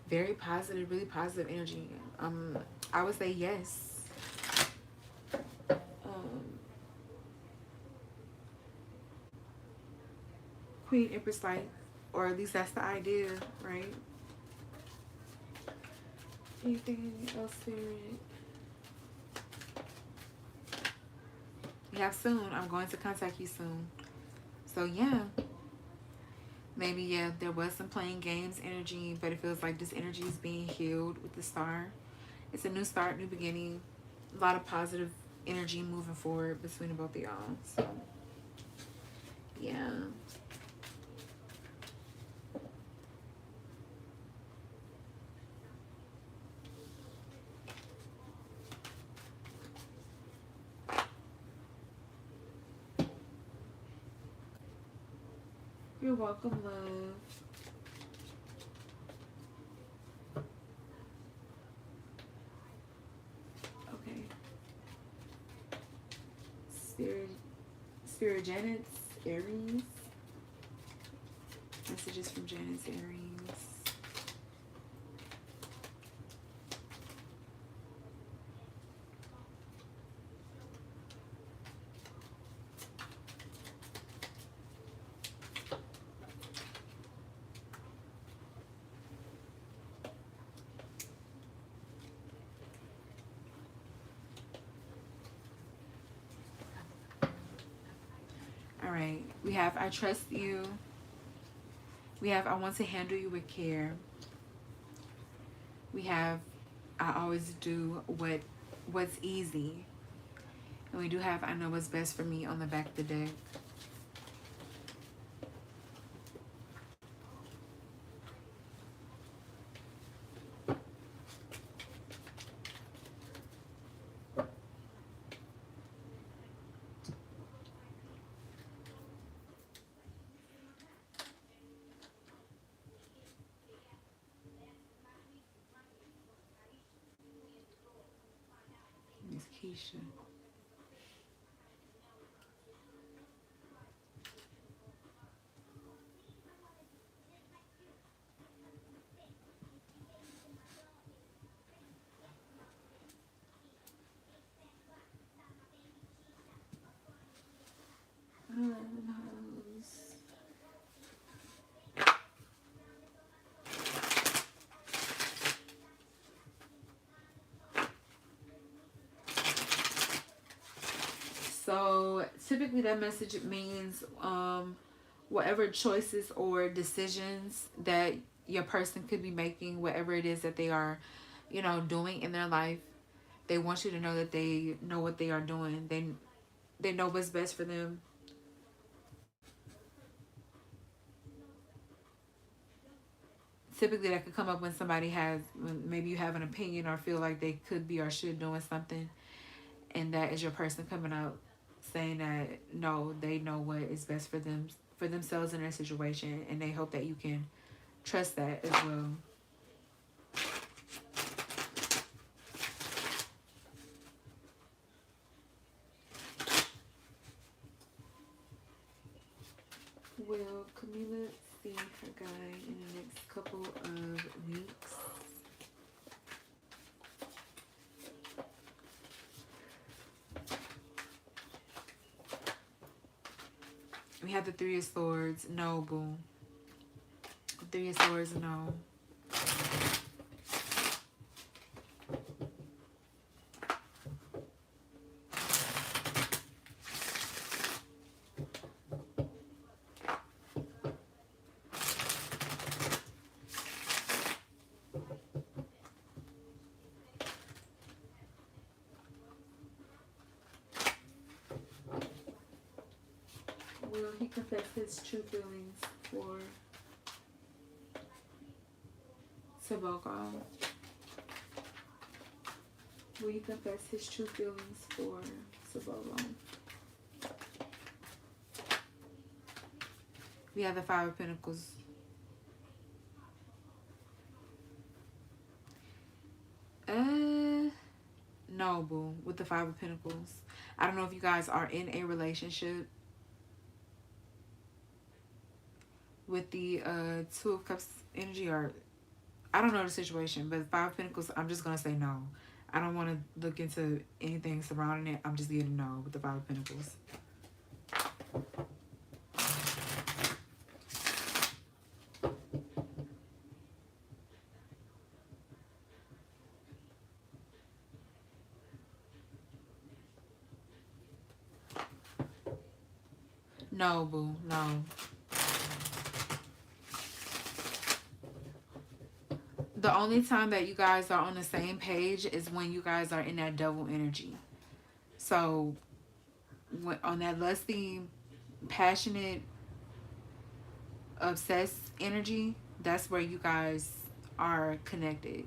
very positive, really positive energy. I would say yes. Queen Empress Light, or at least that's the idea, right? Anything else, Spirit? We have soon. I'm going to contact you soon. So yeah. Maybe, yeah, there was some playing games energy, but it feels like this energy is being healed with the star. It's a new start, new beginning. A lot of positive energy moving forward between both of y'all. So, yeah. You're welcome, love. Okay. Spirit Janet's Aries. Messages from Janet's Aries. All right. We have I trust you. We have I want to handle you with care. We have I always do what's easy. And we do have I know what's best for me on the back of the deck. Miss Keisha. So typically that message means whatever choices or decisions that your person could be making, whatever it is that they are, you know, doing in their life, they want you to know that they know what they are doing. They know what's best for them. Typically that could come up when somebody has, when maybe you have an opinion or feel like they could be or should doing something, and that is your person coming out saying that no, they know what is best for them, for themselves in their situation, and they hope that you can trust that as well. Will Camila see her guy in the next couple of weeks? We have the Three of Swords. No, boo. Three of Swords, no. Will he confess his true feelings for Saboko? Will he confess his true feelings for Saboko? We have the Five of Pentacles. No, boo. With the Five of Pentacles. I don't know if you guys are in a relationship. With the Two of Cups energy, or I don't know the situation, but Five of Pentacles, I'm just gonna say no. I don't want to look into anything surrounding it. I'm just getting no with the Five of Pentacles. No, boo. No. The only time that you guys are on the same page is when you guys are in that double energy. So, when, on that lusty, passionate, obsessed energy, that's where you guys are connected.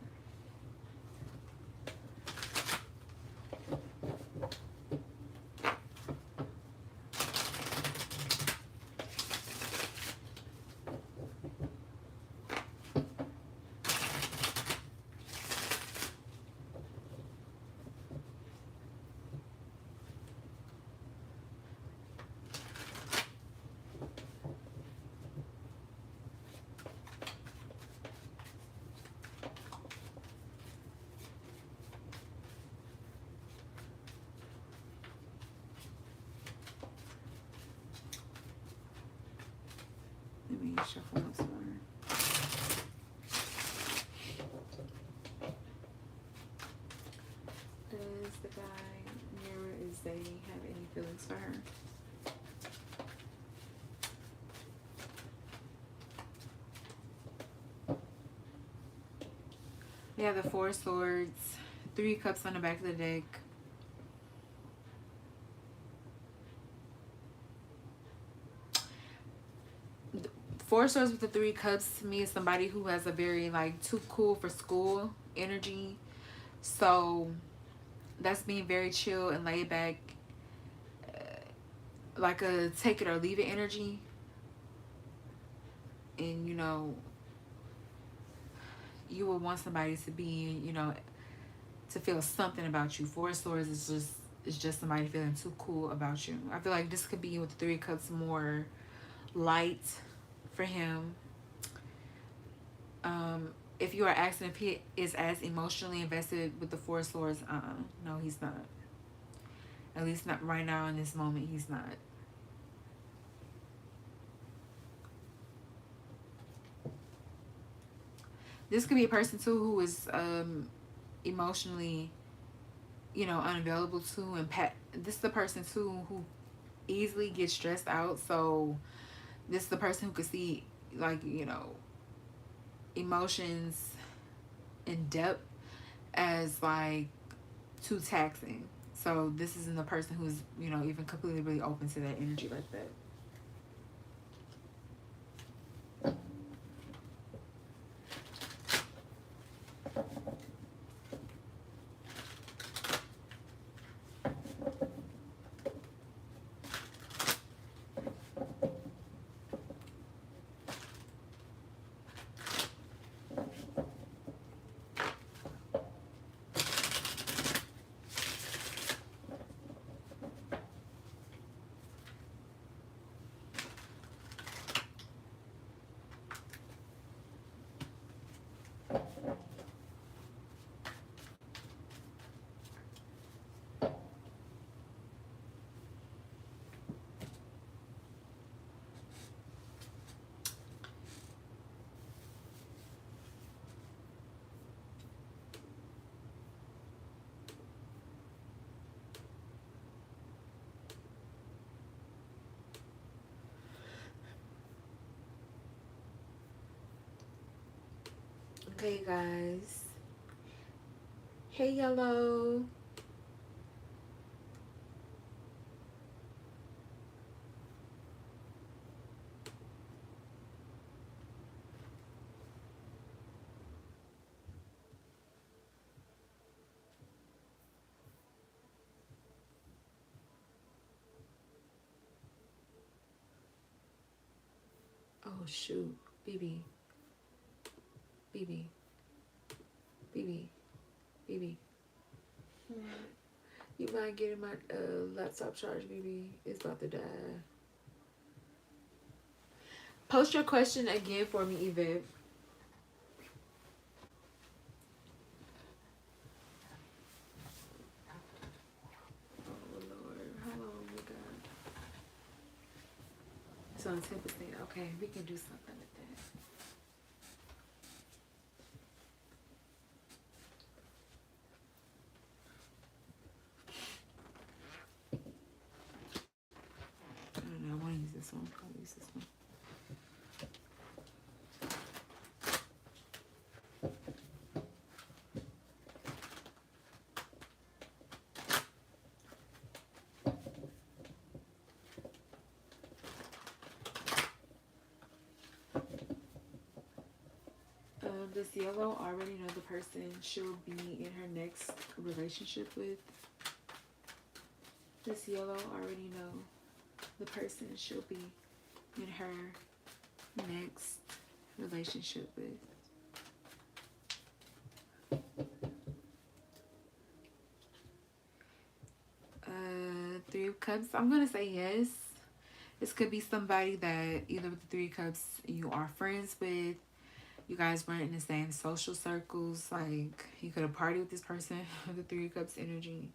Let me shuffle this one. Does the guy mirror is dating have any feelings for her? We have the Four of Swords, Three of Cups on the back of the deck. Four of Swords with the Three of Cups to me is somebody who has a very like too cool for school energy. So that's being very chill and laid back, like a take it or leave it energy. And you know, you would want somebody to be, you know, to feel something about you. Four of Swords is just somebody feeling too cool about you. I feel like this could be with the Three of Cups more light for him. If you are asking if he is as emotionally invested with the Four of Swords, no, he's not. At least not right now in this moment, he's not. This could be a person too who is emotionally, you know, unavailable to, and this is the person too who easily gets stressed out. So this is the person who could see, like, you know, emotions in depth as like too taxing. So this isn't the person who's, you know, even completely really open to that energy like that. Okay, guys. Hey, Yellow. Oh shoot, BB, BB, BB, BB. You mind getting my laptop charged, BB? It's about to die. Post your question again for me, Yvette. Oh Lord, how long we got? It's on 10%. Okay, we can do something with that. I don't know. I want to use this one. I'll use this one. Does yellow already know the person she'll be in her next relationship with? Does yellow already know the person she'll be in her next relationship with? Three of Cups. I'm gonna say yes. This could be somebody that either with the Three of Cups you are friends with. You guys weren't in the same social circles. Like, you could have partied with this person with the Three of Cups energy.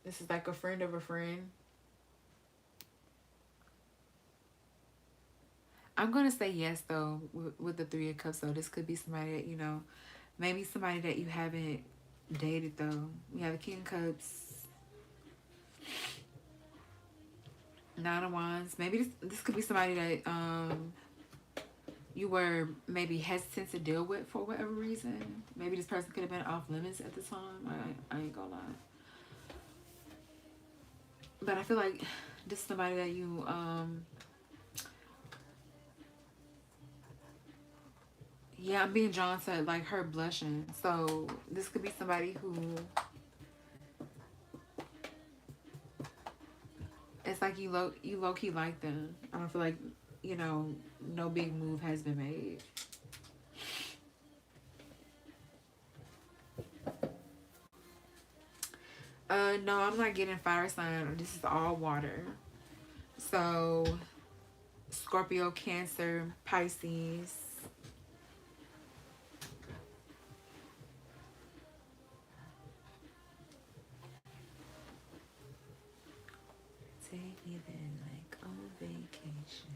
This is like a friend of a friend. I'm going to say yes, though, with the Three of Cups. So this could be somebody that, you know, maybe somebody that you haven't dated, though. We have the King of Cups. Nine of Wands. Maybe this could be somebody that you were maybe hesitant to deal with for whatever reason. Maybe this person could have been off limits at the time. I ain't gonna lie. But I feel like this is somebody that you yeah, I'm being drawn to like her blushing. So this could be somebody who, it's like you low key like them. I don't feel like, you know, no big move has been made. No, I'm not getting fire sign. This is all water. So Scorpio, Cancer, Pisces. Take me then like on vacation.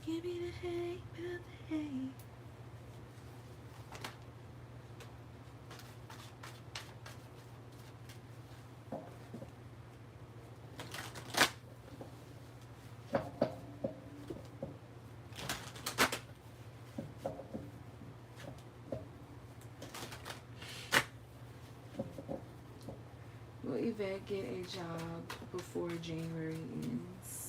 Give me the headache, feel the headache. Will Yvette get a job before January ends?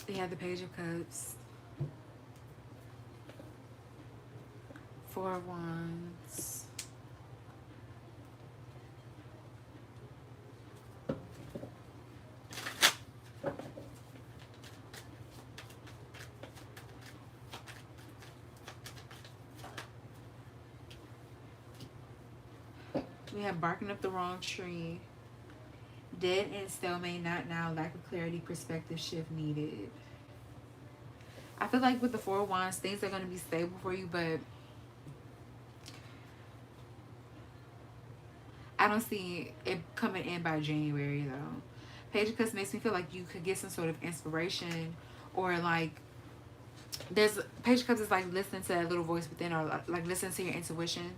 We have the Page of Cups, Four of Wands, we have barking up the wrong tree, dead and stalemate, not now, lack of clarity, perspective shift needed. I feel like with the Four of Wands, things are going to be stable for you, but I don't see it coming in by January, though. Page of Cups makes me feel like you could get some sort of inspiration, or like there's Page of Cups is like listening to that little voice within, or like listening to your intuition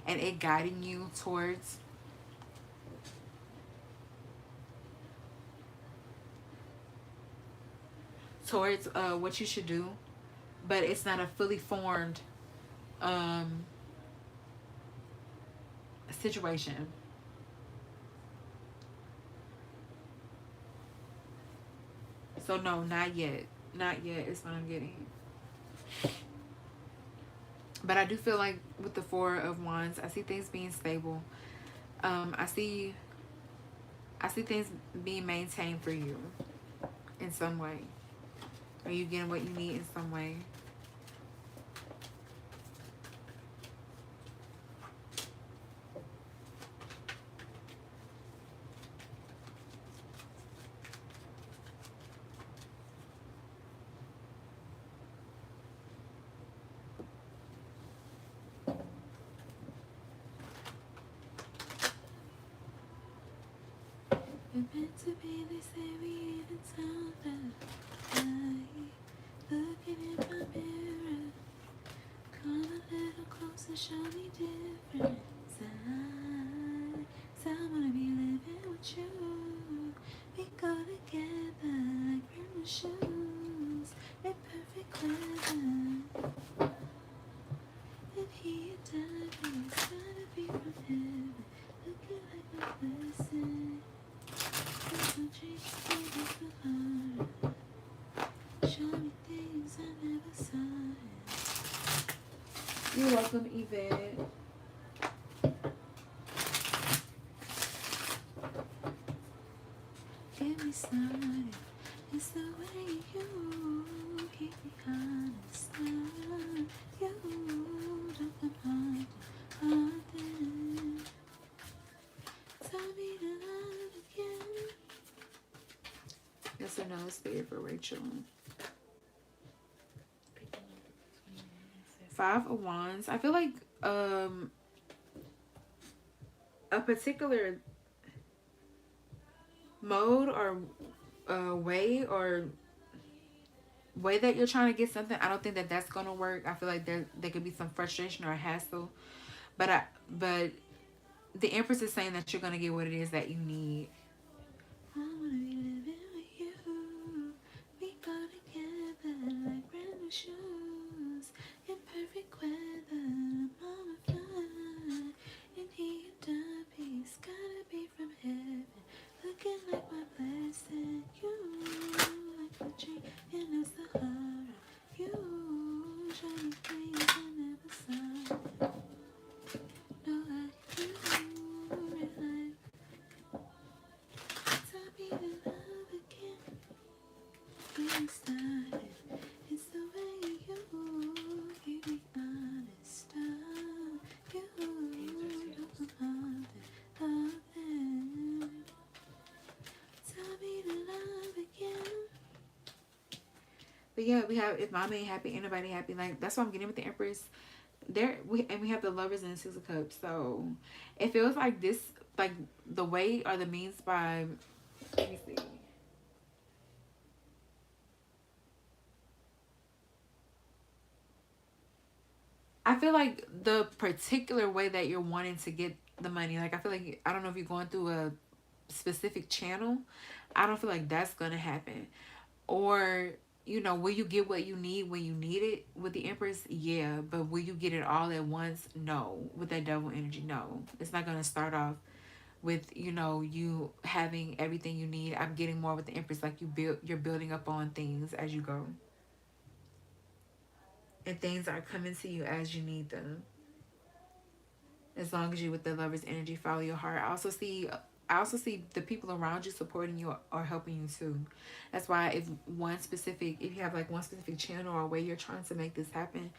and it guiding you towards what you should do, but it's not a fully formed situation. So no, not yet. Not yet is what I'm getting. But I do feel like with the Four of Wands, I see things being stable. I see things being maintained for you in some way. Are you getting what you need in some way? It's meant to be, they say we even sound that looking in my mirror, come a little closer, show me different sides. I wanna be living with you. We go together like brand shoes in perfect weather. And he died, he's gotta be from heaven, looking like my blessing. You're welcome, Yvette. Get me started. It's the way you keep me honest. You don't come hard, harder. Tell me to love again. Yes or no, spirit for Rachel. Five of Wands. I feel like a particular mode or way that you're trying to get something, I don't think that that's gonna work. I feel like there could be some frustration or hassle, but the Empress is saying that you're gonna get what it is that you need. I wanna be living with you. We go together like brand new shoes in perfect weather. Mama fly, and he a dime piece, gotta be from heaven, looking like my blessing. You like the tree, and it's the heart. You show me things I never saw. No, I do realize. Tell me to love again. Getting started. It's the way you keep me honest. You don't come harder. Tell me to love again. But yeah, we have, if mom ain't happy, ain't nobody happy. Like, that's what I'm getting with the Empress. We have the Lovers and the Six of Cups. So it feels like this, like the way or the means by, let me see. I feel like the particular way that you're wanting to get the money, like I feel like, I don't know if you're going through a specific channel. I don't feel like that's gonna happen. Or, you know, will you get what you need when you need it with the Empress? Yeah. But will you get it all at once? No. With that Devil energy, no. It's not gonna start off with, you know, you having everything you need. I'm getting more with the Empress, like you're building up on things as you go. And things are coming to you as you need them. As long as you, with the Lover's energy, follow your heart. I also see the people around you supporting you or helping you too. That's why if you have like one specific channel or way you're trying to make this happen,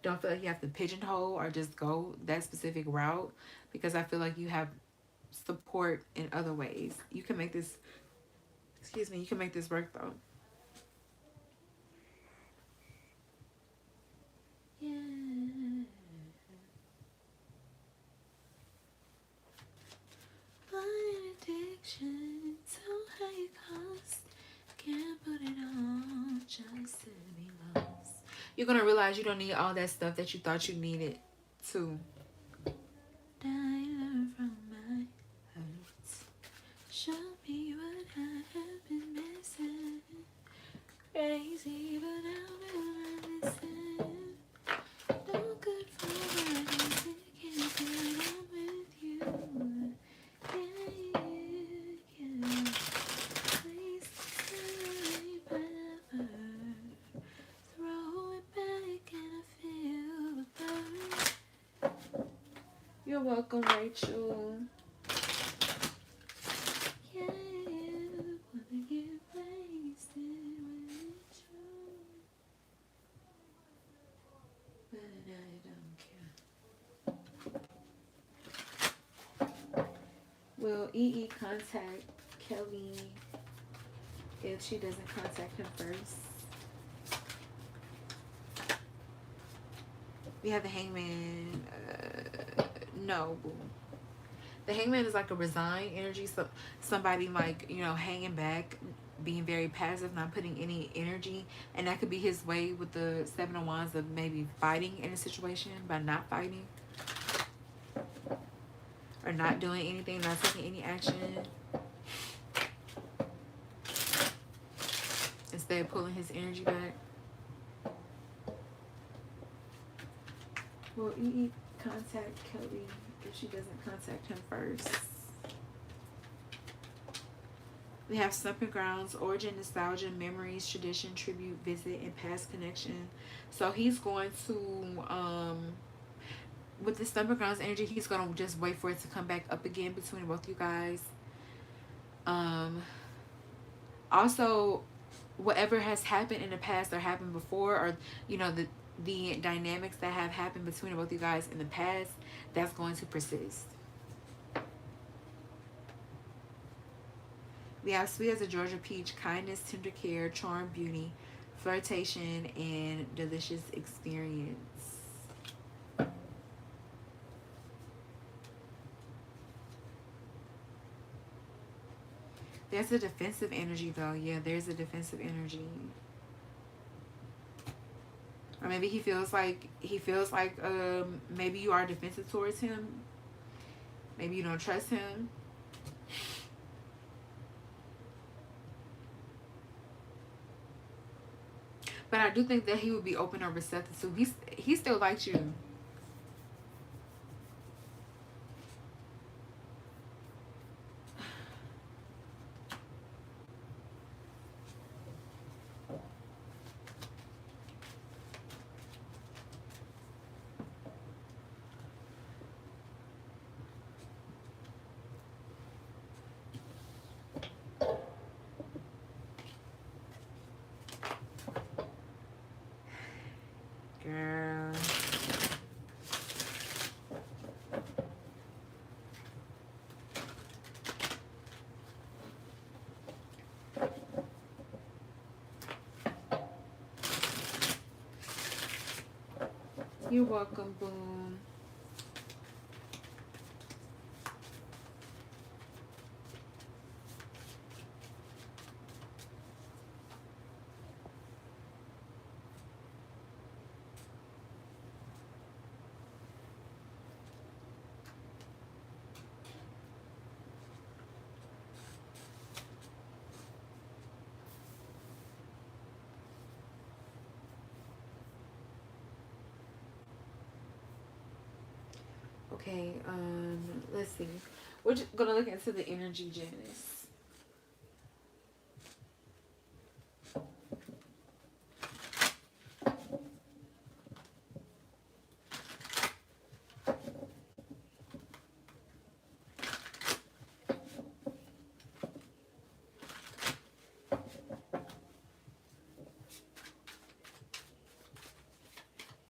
don't feel like you have to pigeonhole or just go that specific route, because I feel like you have support in other ways. You can make this, you can make this work though. Yeah. My addiction, so high cost, can't put it on just to be lost. You're gonna realize you don't need all that stuff that you thought you needed too. I learn from my hurts. Show me what I have been missing. Crazy, but I will listen. No good for welcome, Rachel. Yeah, wanna get wasted with you, but I don't care. Will EE contact Kelly if she doesn't contact him first? We have the Hangman. No. The Hangman is like a resigned energy. So somebody like, you know, hanging back, being very passive, not putting any energy. And that could be his way with the Seven of Wands of maybe fighting in a situation by not fighting. Or not doing anything, not taking any action. Instead of pulling his energy back. Will EE contact Kelly if she doesn't contact him first? We have Stomping Grounds, origin, nostalgia, memories, tradition, tribute, visit, and past connection. So he's going to, with the Stomping Grounds energy, he's going to just wait for it to come back up again between both you guys. Also, whatever has happened in the past or happened before, or, you know, the dynamics that have happened between both you guys in the past, that's going to persist. We have sweet as a Georgia peach, kindness, tender care, charm, beauty, flirtation, and delicious experience. There's a defensive energy though. Yeah, there's a defensive energy. Or maybe he feels like maybe you are defensive towards him. Maybe you don't trust him. But I do think that he would be open or receptive to. He still likes you. Girl. You're welcome, Boom. Okay, let's see. We're just gonna look into the energy, Janice.